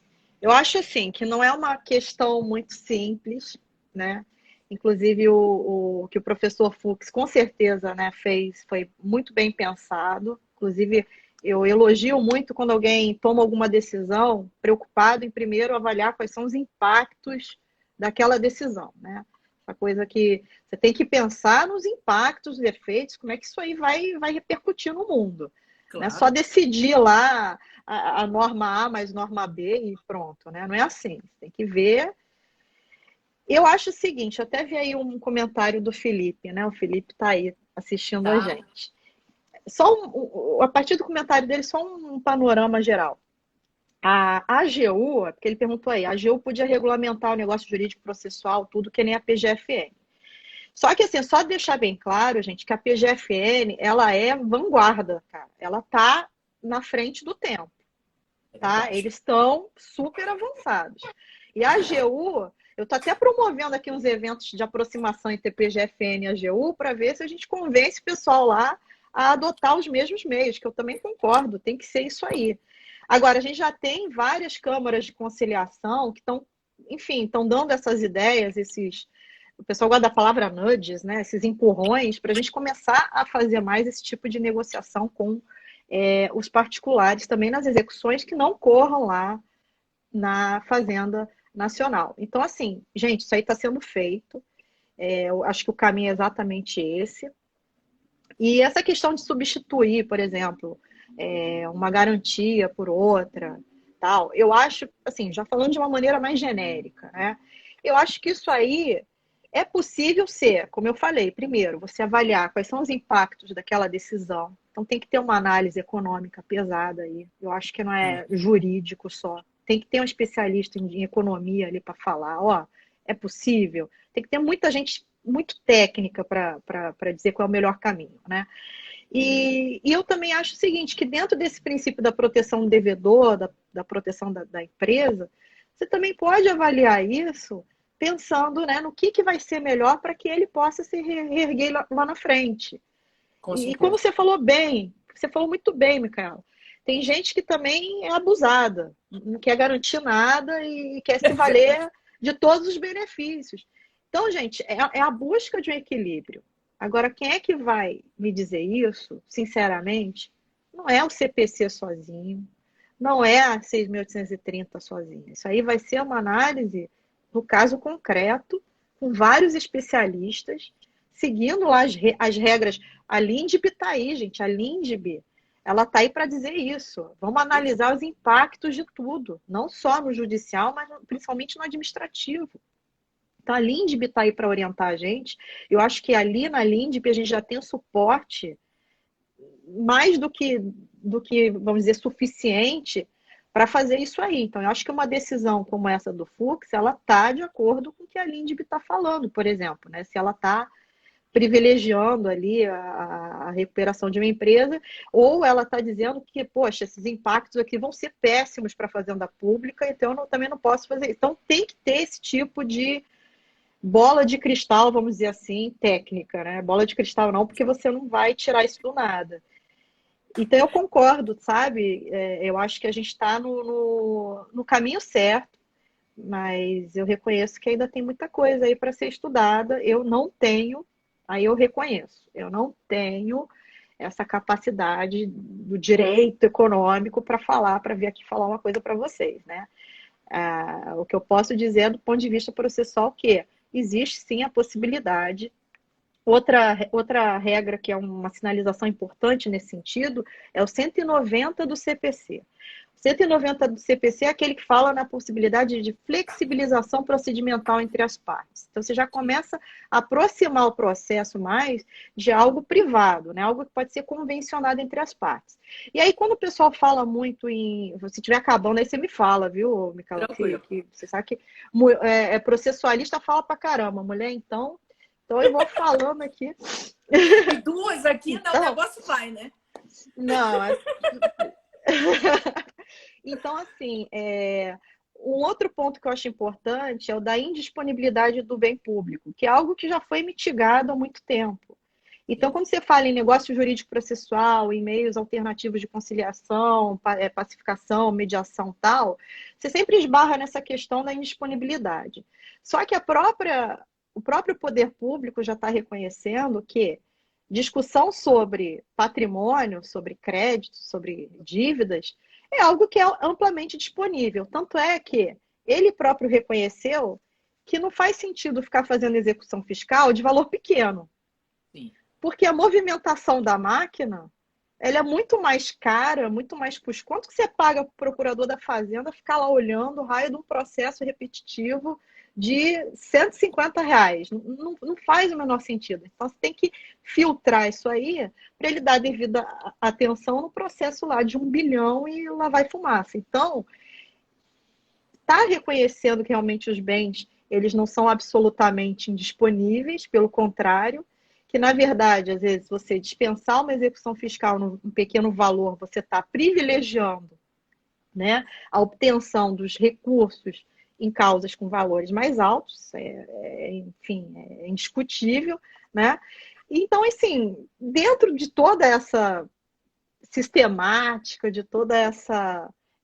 eu acho assim que não é uma questão muito simples, né? Inclusive o que o professor Fux com certeza, né, fez foi muito bem pensado. Inclusive eu elogio muito quando alguém toma alguma decisão preocupado em primeiro avaliar quais são os impactos daquela decisão, né? Essa coisa que você tem que pensar nos impactos, os efeitos, como é que isso aí vai repercutir no mundo. Não é só Claro. decidir lá a norma A mais norma B e pronto, né? Não é assim. Você tem que ver. Eu acho o seguinte, eu até vi aí um comentário do Felipe, né? O Felipe está aí assistindo a Tá. gente. A partir do comentário dele, só um panorama geral. A AGU, porque ele perguntou aí, a AGU podia regulamentar o negócio jurídico processual, tudo que nem a PGFN. Só que assim, só deixar bem claro, gente, que a PGFN, ela é vanguarda, cara. Ela tá na frente do tempo, É tá? verdade. Eles estão super avançados. E a AGU, eu estou até promovendo aqui uns eventos de aproximação entre PGFN e a AGU para ver se a gente convence o pessoal lá a adotar os mesmos meios, que eu também concordo, tem que ser isso aí. Agora, a gente já tem várias câmaras de conciliação que estão, enfim, estão dando essas ideias, o pessoal gosta da palavra nudges, né? Esses empurrões, para a gente começar a fazer mais esse tipo de negociação com os particulares, também nas execuções que não corram lá na Fazenda Nacional. Então, assim, gente, isso aí está sendo feito. Eu acho que o caminho é exatamente esse. E essa questão de substituir, por exemplo, uma garantia por outra, tal, eu acho, assim, já falando de uma maneira mais genérica, né? Eu acho que isso aí é possível ser, como eu falei, primeiro, você avaliar quais são os impactos daquela decisão. Então tem que ter uma análise econômica pesada aí. Eu acho que não é jurídico só. Tem que ter um especialista em economia ali para falar, ó, é possível. Tem que ter muita gente muito técnica para dizer qual é o melhor caminho, né? E eu também acho o seguinte, que dentro desse princípio da proteção do devedor, da proteção da empresa, você também pode avaliar isso pensando, né, no que vai ser melhor para que ele possa se reerguer lá na frente. Com E como certeza. você falou bem, você falou muito bem, Micaela, tem gente que também é abusada, não quer garantir nada e quer se valer de todos os benefícios. Então, gente, é a busca de um equilíbrio. Agora, quem é que vai me dizer isso, sinceramente, não é o CPC sozinho, não é a 6.830 sozinha. Isso aí vai ser uma análise no caso concreto, com vários especialistas, seguindo lá as regras. A LINDB está aí, gente. A LINDB, ela está aí para dizer isso. Vamos analisar os impactos de tudo, não só no judicial, mas principalmente no administrativo. Então, a LINDB está aí para orientar a gente. Eu acho que ali na LINDB a gente já tem suporte mais do que, vamos dizer, suficiente para fazer isso aí. Então, eu acho que uma decisão como essa do Fux, ela está de acordo com o que a LINDB está falando, por exemplo, né? Se ela está privilegiando ali a recuperação de uma empresa, ou ela está dizendo que, poxa, esses impactos aqui vão ser péssimos para a fazenda pública, então eu também não posso fazer isso. Então tem que ter esse tipo de bola de cristal, vamos dizer assim, técnica, né? Bola de cristal não, porque você não vai tirar isso do nada. Então eu concordo, sabe? Eu acho que a gente está no caminho certo, mas eu reconheço que ainda tem muita coisa aí para ser estudada. Eu não tenho, aí eu reconheço, eu não tenho essa capacidade do direito econômico para falar, para vir aqui falar uma coisa para vocês, né? O que eu posso dizer é do ponto de vista processual que existe sim a possibilidade. Outra regra que é uma sinalização importante nesse sentido é o 190 do CPC. O 190 do CPC é aquele que fala na possibilidade de flexibilização procedimental entre as partes. Então, você já começa a aproximar o processo mais de algo privado, né? Algo que pode ser convencionado entre as partes. E aí, quando o pessoal fala muito em... Se estiver acabando, aí você me fala, viu, Micaela? Que você sabe que processualista fala pra caramba. Mulher, então eu vou falando aqui. E duas aqui, então, o negócio vai, né? Não, então, assim, um outro ponto que eu acho importante é o da indisponibilidade do bem público, que é algo que já foi mitigado há muito tempo. Então, quando você fala em negócio jurídico processual, em meios alternativos de conciliação, pacificação, mediação tal, você sempre esbarra nessa questão da indisponibilidade. Só que o próprio poder público já está reconhecendo que discussão sobre patrimônio, sobre crédito, sobre dívidas, é algo que é amplamente disponível. Tanto é que ele próprio reconheceu que não faz sentido ficar fazendo execução fiscal de valor pequeno. Sim. Porque a movimentação da máquina, ela é muito mais cara, muito mais custo. Quanto que você paga para o procurador da Fazenda ficar lá olhando o raio de um processo repetitivo de R$ 150? Não faz o menor sentido. Então, você tem que filtrar isso aí para ele dar devida atenção no processo lá de 1 bilhão e lá vai fumaça. Então, está reconhecendo que realmente os bens eles não são absolutamente indisponíveis, pelo contrário, que na verdade, às vezes, você dispensar uma execução fiscal num pequeno valor, você está privilegiando, né, a obtenção dos recursos em causas com valores mais altos, enfim, é indiscutível, né? Então, assim, dentro de toda essa sistemática, de toda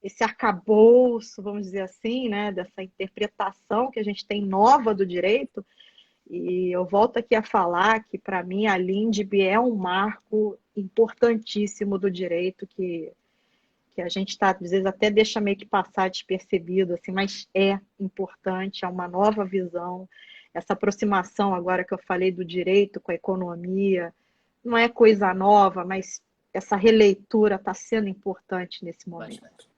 esse arcabouço, vamos dizer assim, né, dessa interpretação que a gente tem nova do direito, e eu volto aqui a falar que, para mim, a LINDB é um marco importantíssimo do direito que a gente está, às vezes, até deixa meio que passar despercebido, assim, mas é importante, é uma nova visão. Essa aproximação agora que eu falei do direito com a economia, não é coisa nova, mas essa releitura está sendo importante nesse momento. Bastante.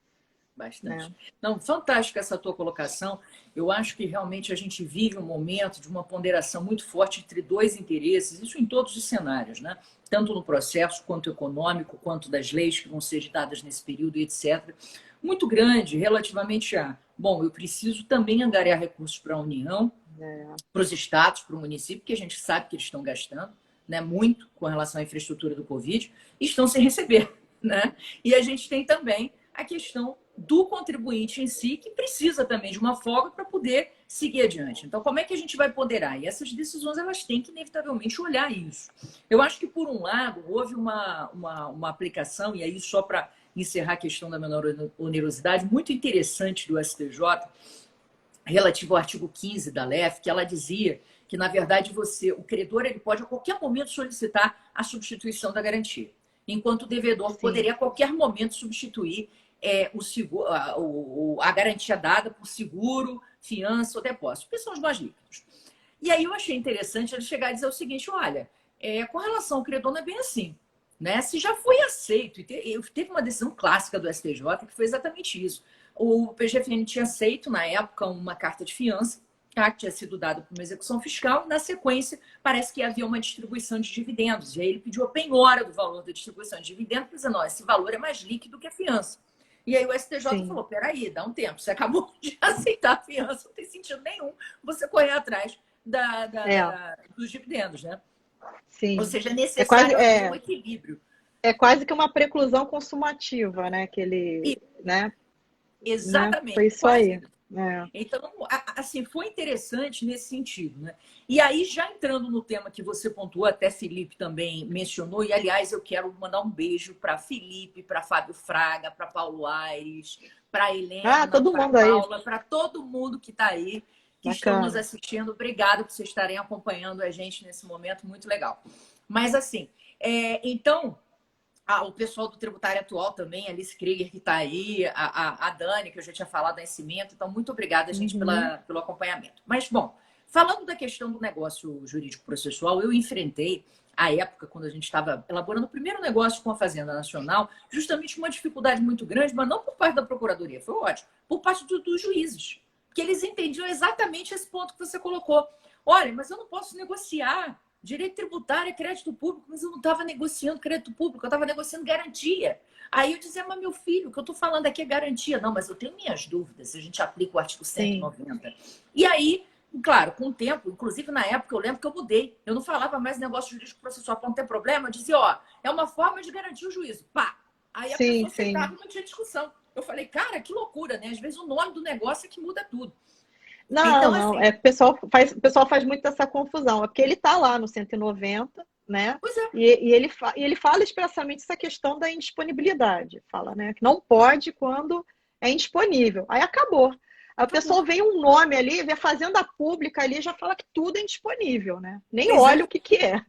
Bastante. Né? Não, fantástica essa tua colocação. Eu acho que realmente a gente vive um momento de uma ponderação muito forte entre dois interesses, isso em todos os cenários, né? Tanto no processo quanto econômico, quanto das leis que vão ser editadas nesse período, etc. Muito grande relativamente a, bom, eu preciso também angariar recursos para a União, para os estados, para o município, que a gente sabe que eles estão gastando, né, muito com relação à infraestrutura do Covid, e estão sem receber, né? E a gente tem também a questão do contribuinte em si, que precisa também de uma folga para poder seguir adiante. Então, como é que a gente vai ponderar? E essas decisões, elas têm que, inevitavelmente, olhar isso. Eu acho que, por um lado, houve uma aplicação, e aí só para encerrar a questão da menor onerosidade, muito interessante do STJ, relativo ao artigo 15 da LEF, que ela dizia que, na verdade, o credor ele pode, a qualquer momento, solicitar a substituição da garantia, enquanto o devedor poderia, a qualquer momento, substituir a garantia dada por seguro, fiança ou depósito, que são os mais líquidos. E aí eu achei interessante ele chegar a dizer o seguinte, olha, com relação ao credor não é bem assim. Né? Se já foi aceito, teve uma decisão clássica do STJ que foi exatamente isso. O PGFN tinha aceito, na época, uma carta de fiança, que tinha sido dada por uma execução fiscal, na sequência, parece que havia uma distribuição de dividendos, e aí ele pediu a penhora do valor da distribuição de dividendos, dizendo, não, esse valor é mais líquido que a fiança. E aí o STJ falou, peraí, dá um tempo, você acabou de aceitar a fiança, não tem sentido nenhum você correr atrás dos dividendos, né? Sim. Ou seja, é necessário haver um equilíbrio. É quase que uma preclusão consumativa, né? Que ele, né? Exatamente. Né? Foi isso aí. Então, assim, foi interessante nesse sentido, né? E aí, já entrando no tema que você pontuou, até Felipe também mencionou, e aliás, eu quero mandar um beijo para Felipe, para Fábio Fraga, para Paulo Aires, para Helena, para Paula, para todo mundo que está aí, que estão nos assistindo. Obrigada por vocês estarem acompanhando a gente nesse momento, muito legal. Mas, assim, então... o pessoal do Tributário Atual também, a Alice Krieger, que está aí, a Dani, que eu já tinha falado, Nascimento. Então, muito obrigada, gente, pelo acompanhamento. Mas, bom, falando da questão do negócio jurídico processual, eu enfrentei, à época, quando a gente estava elaborando o primeiro negócio com a Fazenda Nacional, justamente uma dificuldade muito grande, mas não por parte da Procuradoria, foi ótimo, por parte dos juízes, porque eles entendiam exatamente esse ponto que você colocou. Olha, mas eu não posso negociar direito tributário é crédito público, mas eu não estava negociando crédito público, eu estava negociando garantia. Aí eu dizia, mas meu filho, o que eu estou falando aqui é garantia. Não, mas eu tenho minhas dúvidas se a gente aplica o artigo 190. E aí, claro, com o tempo, inclusive na época, eu lembro que eu mudei. Eu não falava mais negócio jurídico processual para não ter problema. Eu dizia, é uma forma de garantir o juízo. Pá! Aí a pessoa aceitava e não tinha discussão. Eu falei, cara, que loucura, né? Às vezes o nome do negócio é que muda tudo. Não, então, não. Assim, o pessoal faz muito essa confusão. É porque ele está lá no 190, né? Pois é. E ele fala expressamente essa questão da indisponibilidade. Fala, né? Que não pode quando é indisponível. Aí acabou. Aí o pessoal vê um nome ali, vê a Fazenda Pública ali, já fala que tudo é indisponível, né? Nem olha o que é.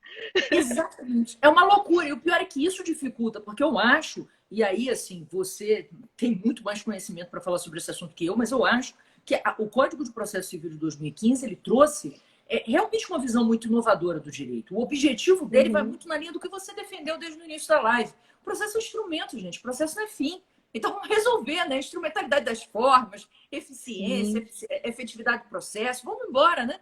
Exatamente. É uma loucura. E o pior é que isso dificulta, porque eu acho, e aí, assim, você tem muito mais conhecimento para falar sobre esse assunto que eu, mas eu acho que o Código de Processo Civil de 2015 ele trouxe realmente uma visão muito inovadora do direito. O objetivo dele vai muito na linha do que você defendeu desde o início da live. O processo é instrumento, gente. O processo não é fim. Então, vamos resolver, né? Instrumentalidade das formas, eficiência, efetividade do processo. Vamos embora, né?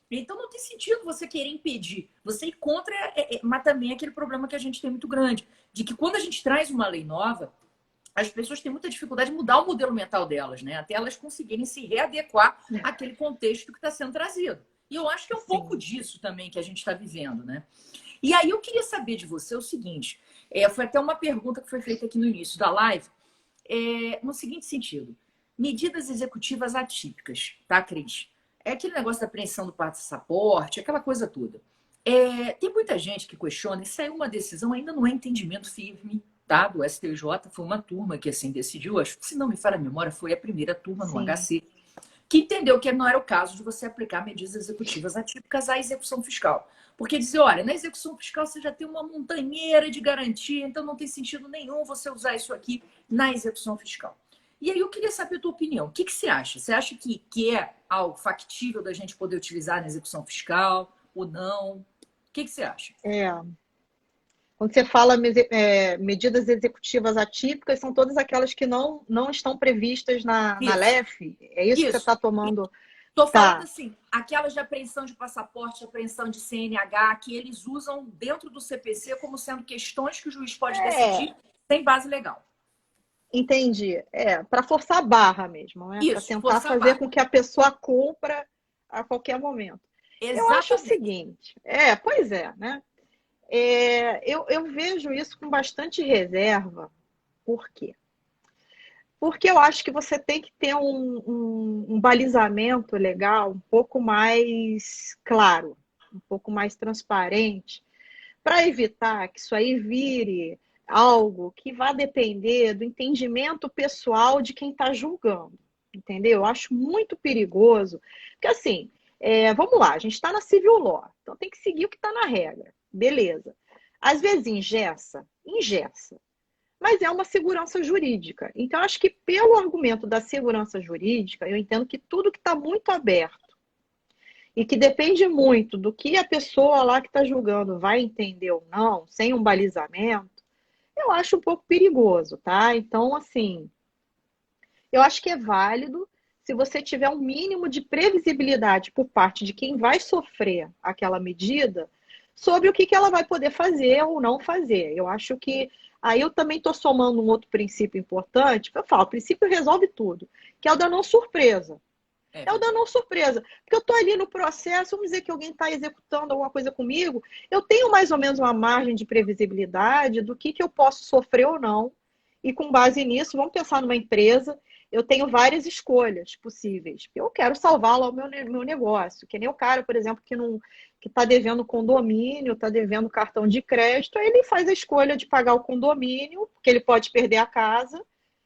Então, não tem sentido você querer impedir. Você ir contra, mas também aquele problema que a gente tem muito grande, de que quando a gente traz uma lei nova, as pessoas têm muita dificuldade de mudar o modelo mental delas, né? Até elas conseguirem se readequar àquele contexto que está sendo trazido. E eu acho que é um pouco disso também que a gente está vivendo, né? E aí eu queria saber de você o seguinte, foi até uma pergunta que foi feita aqui no início da live, no seguinte sentido. Medidas executivas atípicas, tá, Cris? É aquele negócio da apreensão do passaporte, aquela coisa toda. Tem muita gente que questiona, e saiu uma decisão, ainda não é entendimento firme, tá, do STJ, foi uma turma que assim decidiu, acho que se não me falha a memória, foi a primeira turma no Sim, HC, que entendeu que não era o caso de você aplicar medidas executivas atípicas à execução fiscal. Porque dizer, olha, na execução fiscal você já tem uma montanheira de garantia, então não tem sentido nenhum você usar isso aqui na execução fiscal. E aí eu queria saber a tua opinião. O que você acha? Você acha que é algo factível da gente poder utilizar na execução fiscal ou não? O você acha? é. Quando você fala medidas executivas atípicas, são todas aquelas que não estão previstas na Isso, LEF? É isso que você isso. está tomando? Estou falando Tá, assim, aquelas de apreensão de passaporte, apreensão de CNH, que eles usam dentro do CPC como sendo questões que o juiz pode decidir é, sem base legal. entendi. Para forçar a barra mesmo, né? Para Isso, tentar força a fazer com barra. que a pessoa cumpra a qualquer momento. Eu acho o Exatamente. seguinte, pois é, né? Eu vejo isso com bastante reserva. Por quê? Porque eu acho que você tem que ter um balizamento legal um pouco mais claro, um pouco mais transparente, para evitar que isso aí vire algo que vá depender do entendimento pessoal de quem está julgando, entendeu? Eu acho muito perigoso, porque assim, vamos lá, a gente está na civil law, então tem que seguir o que está na regra, beleza. Às vezes engessa, mas é uma segurança jurídica. Então, acho que pelo argumento da segurança jurídica, eu entendo que tudo que está muito aberto e que depende muito do que a pessoa lá que está julgando vai entender ou não, sem um balizamento, eu acho um pouco perigoso, tá? Então, assim, eu acho que é válido se você tiver um mínimo de previsibilidade por parte de quem vai sofrer aquela medida sobre o que ela vai poder fazer ou não fazer. Eu acho que aí eu também estou somando um outro princípio importante, porque eu falo, o princípio resolve tudo, que é o da não surpresa. É É o da verdade. não surpresa. Porque eu estou ali no processo, vamos dizer que alguém está executando alguma coisa comigo, eu tenho mais ou menos uma margem de previsibilidade do que eu posso sofrer ou não. E com base nisso, vamos pensar numa empresa, eu tenho várias escolhas possíveis. Eu quero salvar lá o meu negócio. Que nem o cara, por exemplo, que está devendo condomínio, está devendo cartão de crédito, aí ele faz a escolha de pagar o condomínio, porque ele pode perder a casa,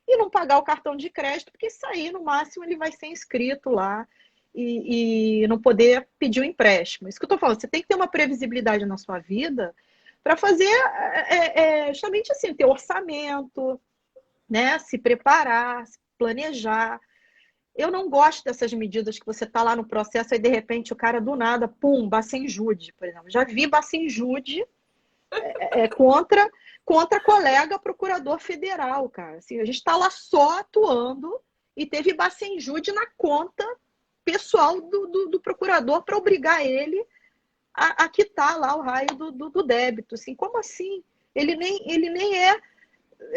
e não pagar o cartão de crédito, porque isso aí, no máximo, ele vai ser inscrito lá e não poder pedir o um empréstimo. Isso que eu estou falando, você tem que ter uma previsibilidade na sua vida para fazer justamente assim, ter orçamento, né? Se preparar, se planejar. Eu não gosto dessas medidas que você está lá no processo e de repente o cara do nada, pum, Bacenjude, por exemplo. Já vi Bacenjude contra colega procurador federal, cara. Assim, a gente está lá só atuando e teve Bacenjude na conta pessoal do procurador para obrigar ele a quitar lá o raio do débito. Assim, como assim? Ele nem é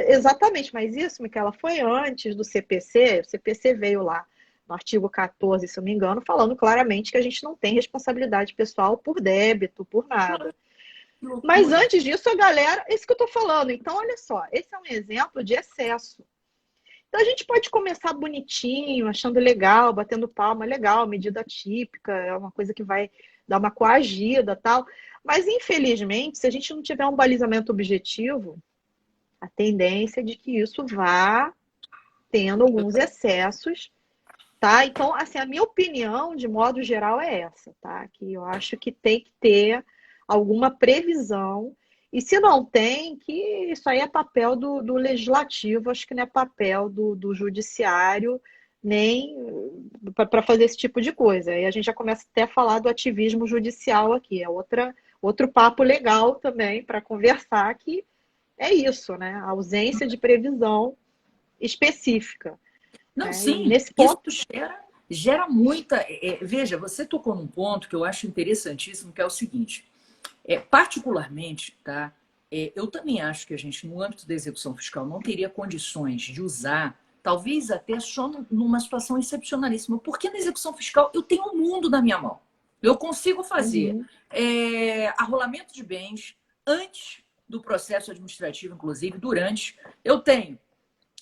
exatamente, mas isso, Micaela, foi antes do CPC. O CPC veio lá no artigo 14, se eu não me engano, falando claramente que a gente não tem responsabilidade pessoal por débito, por nada. Que Mas loucura. antes disso, a galera, é isso que eu estou falando. Então, olha só, esse é um exemplo de excesso. Então, a gente pode começar bonitinho, achando legal, batendo palma, legal, medida típica, é uma coisa que vai dar uma coagida, tal. Mas, infelizmente, se a gente não tiver um balizamento objetivo, a tendência é de que isso vá tendo alguns excessos, tá? Então, assim, a minha opinião, de modo geral, é essa, tá? Que eu acho que tem que ter alguma previsão. E se não tem, que isso aí é papel do legislativo, acho que não é papel do judiciário, nem para fazer esse tipo de coisa. Aí a gente já começa até a falar do ativismo judicial aqui, outro papo legal também para conversar, que é isso, né? A ausência de previsão específica. Não, Né? E sim, nesse isso ponto, gera muita. Veja, você tocou num ponto que eu acho interessantíssimo, que é o seguinte: particularmente, tá? Eu também acho que a gente, no âmbito da execução fiscal, não teria condições de usar, talvez até só numa situação excepcionalíssima, porque na execução fiscal eu tenho o mundo na minha mão. Eu consigo fazer uhum, arrolamento de bens antes do processo administrativo, inclusive durante. Eu tenho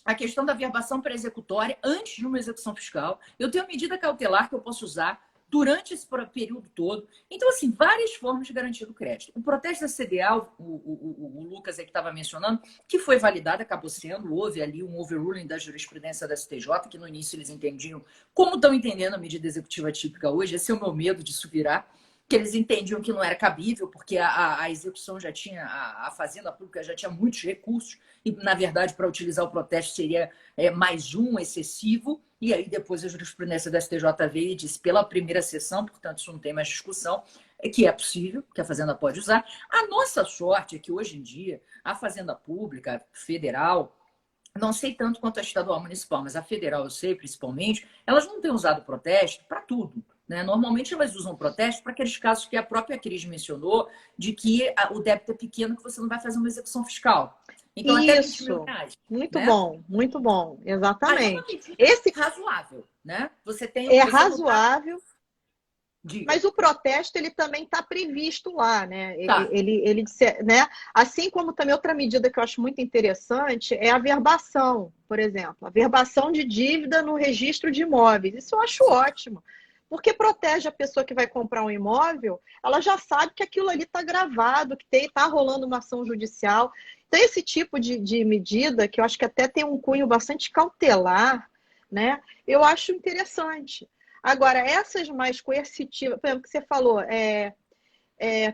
a questão da verbação pré-executória antes de uma execução fiscal. Eu tenho medida cautelar que eu posso usar durante esse período todo. Então, assim, várias formas de garantir o crédito. O protesto da CDA, o Lucas aí que estava mencionando, que foi validado, acabou sendo, houve ali um overruling da jurisprudência da STJ, que no início eles entendiam como estão entendendo a medida executiva típica hoje. Esse é o meu medo de isso virar, que eles entendiam que não era cabível, porque a execução já tinha, a Fazenda Pública já tinha muitos recursos, e, na verdade, para utilizar o protesto seria mais um excessivo, e aí depois a jurisprudência da STJ veio e disse pela primeira sessão, portanto isso não tem mais discussão, que é possível, que a Fazenda pode usar. A nossa sorte é que hoje em dia a Fazenda Pública Federal, não sei tanto quanto a estadual municipal, mas a federal eu sei principalmente, elas não têm usado protesto para tudo. Né? Normalmente elas usam protesto para aqueles casos que a própria Cris mencionou, de que o débito é pequeno, que você não vai fazer uma execução fiscal. Então, até 20 mil Isso, reais. Né? muito bom, Aí é uma exatamente. medida Esse razoável. Né? é Você não está. razoável, Diga. mas o protesto ele também está previsto lá, né? Tá. Né? Assim como também outra medida que eu acho muito interessante é a verbação, por exemplo, a verbação de dívida no registro de imóveis. Isso eu acho ótimo, porque protege a pessoa que vai comprar um imóvel, ela já sabe que aquilo ali está gravado, que está rolando uma ação judicial. Então, esse tipo de medida, que eu acho que até tem um cunho bastante cautelar, né? Eu acho interessante. Agora, essas mais coercitivas, por exemplo, que você falou,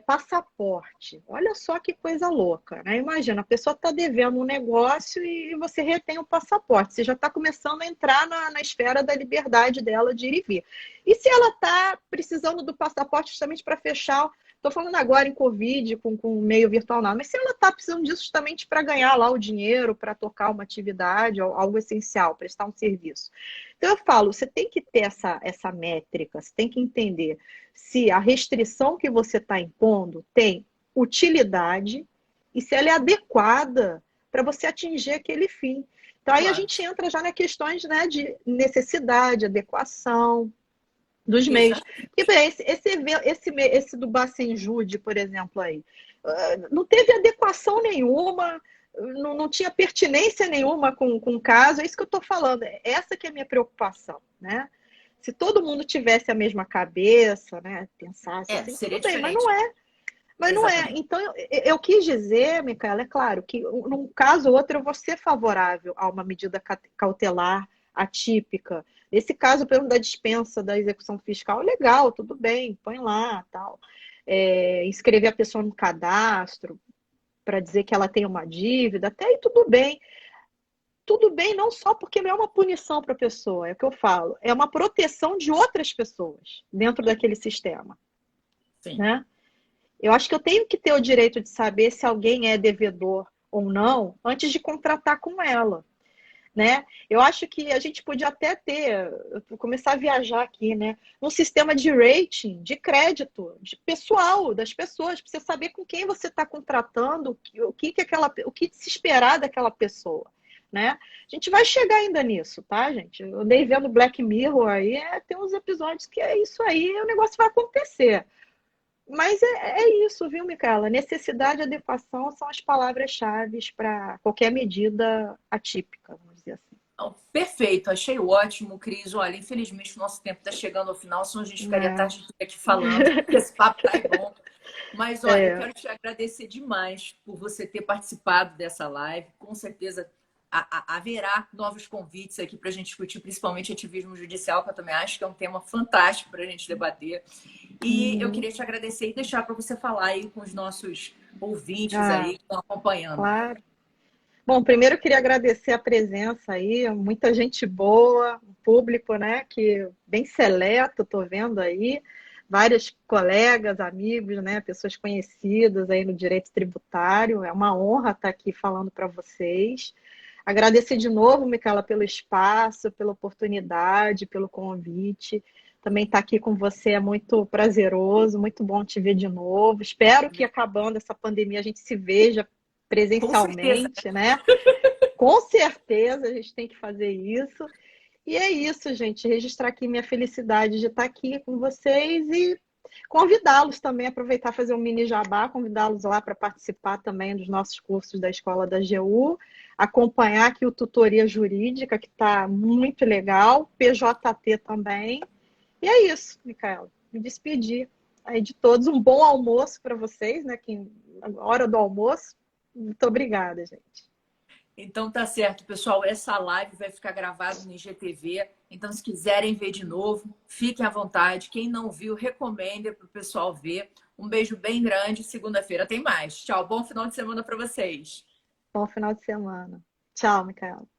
passaporte. Olha só que coisa louca, né? Imagina, a pessoa está devendo um negócio e você retém o passaporte. Você já está começando a entrar na esfera da liberdade dela de ir e vir. E se ela está precisando do passaporte justamente para fechar. Estou falando agora em Covid, com meio virtual, não, mas se ela está precisando disso justamente para ganhar lá o dinheiro, para tocar uma atividade, algo essencial, prestar um serviço. Então, eu falo, você tem que ter essa métrica, você tem que entender se a restrição que você está impondo tem utilidade e se ela é adequada para você atingir aquele fim. Então, aí a Claro. gente entra já nas questões, né, de necessidade, adequação dos meios. Exato. Porque esse do Bacenjude, por exemplo, aí, não teve adequação nenhuma, não tinha pertinência nenhuma com o caso, é isso que eu estou falando, essa que é a minha preocupação, né? Se todo mundo tivesse a mesma cabeça, né, pensasse assim, Seria tudo bem, mas diferente. não é. Mas não é. Exatamente. Então, eu quis dizer, Micaela, é claro, que num caso ou outro eu vou ser favorável a uma medida cautelar atípica. Nesse caso, por exemplo, da dispensa da execução fiscal, legal, tudo bem, põe lá, tal. Inscrever a pessoa no cadastro para dizer que ela tem uma dívida, até aí tudo bem. Tudo bem, não só porque não é uma punição para a pessoa, é o que eu falo, é uma proteção de outras pessoas dentro daquele sistema, Sim. né? Eu acho que eu tenho que ter o direito de saber se alguém é devedor ou não antes de contratar com ela, né? Eu acho que a gente podia até ter, começar a viajar aqui, né? Um sistema de rating, de crédito, de pessoal, das pessoas, para você saber com quem você está contratando, o que se esperar daquela pessoa, né? A gente vai chegar ainda nisso, tá, gente? Eu andei vendo Black Mirror aí, tem uns episódios que é isso aí, o negócio vai acontecer. Mas é isso, viu, Micaela? Necessidade e adequação são as palavras-chave para qualquer medida atípica, vamos dizer assim. Não, perfeito, achei ótimo, Cris. Olha, infelizmente o nosso tempo está chegando ao final, senão a gente ficaria a tarde inteira aqui falando, porque esse papo tá bom. Mas olha, eu É, quero te agradecer demais por você ter participado dessa live. Com certeza haverá novos convites aqui para a gente discutir, principalmente ativismo judicial, que eu também acho que é um tema fantástico para a gente debater. E eu uhum. queria te agradecer e deixar para você falar aí com os nossos ouvintes Ah, aí que estão acompanhando. claro. Bom, primeiro eu queria agradecer a presença aí, muita gente boa, um público, né, que bem seleto, estou vendo aí, vários colegas, amigos, né, pessoas conhecidas aí no direito tributário. É uma honra estar aqui falando para vocês. Agradecer de novo, Micaela, pelo espaço, pela oportunidade, pelo convite. Também estar aqui com você é muito prazeroso, muito bom te ver de novo. Espero que acabando essa pandemia a gente se veja Com certeza. presencialmente, né? Com certeza a gente tem que fazer isso. E é isso, gente. Registrar aqui minha felicidade de estar aqui com vocês e convidá-los também, aproveitar fazer um mini jabá, convidá-los lá para participar também dos nossos cursos da Escola da AGU, acompanhar aqui o Tutoria Jurídica, que está muito legal, PJT também. E é isso, Micaela. Me despedir aí de todos. Um bom almoço para vocês, né? Que hora do almoço. Muito obrigada, gente. Então tá certo, pessoal. Essa live vai ficar gravada no IGTV. Então, se quiserem ver de novo, fiquem à vontade. Quem não viu, recomenda para o pessoal ver. Um beijo bem grande. Segunda-feira tem mais. Tchau. Bom final de semana para vocês. Bom final de semana. Tchau, Micaela.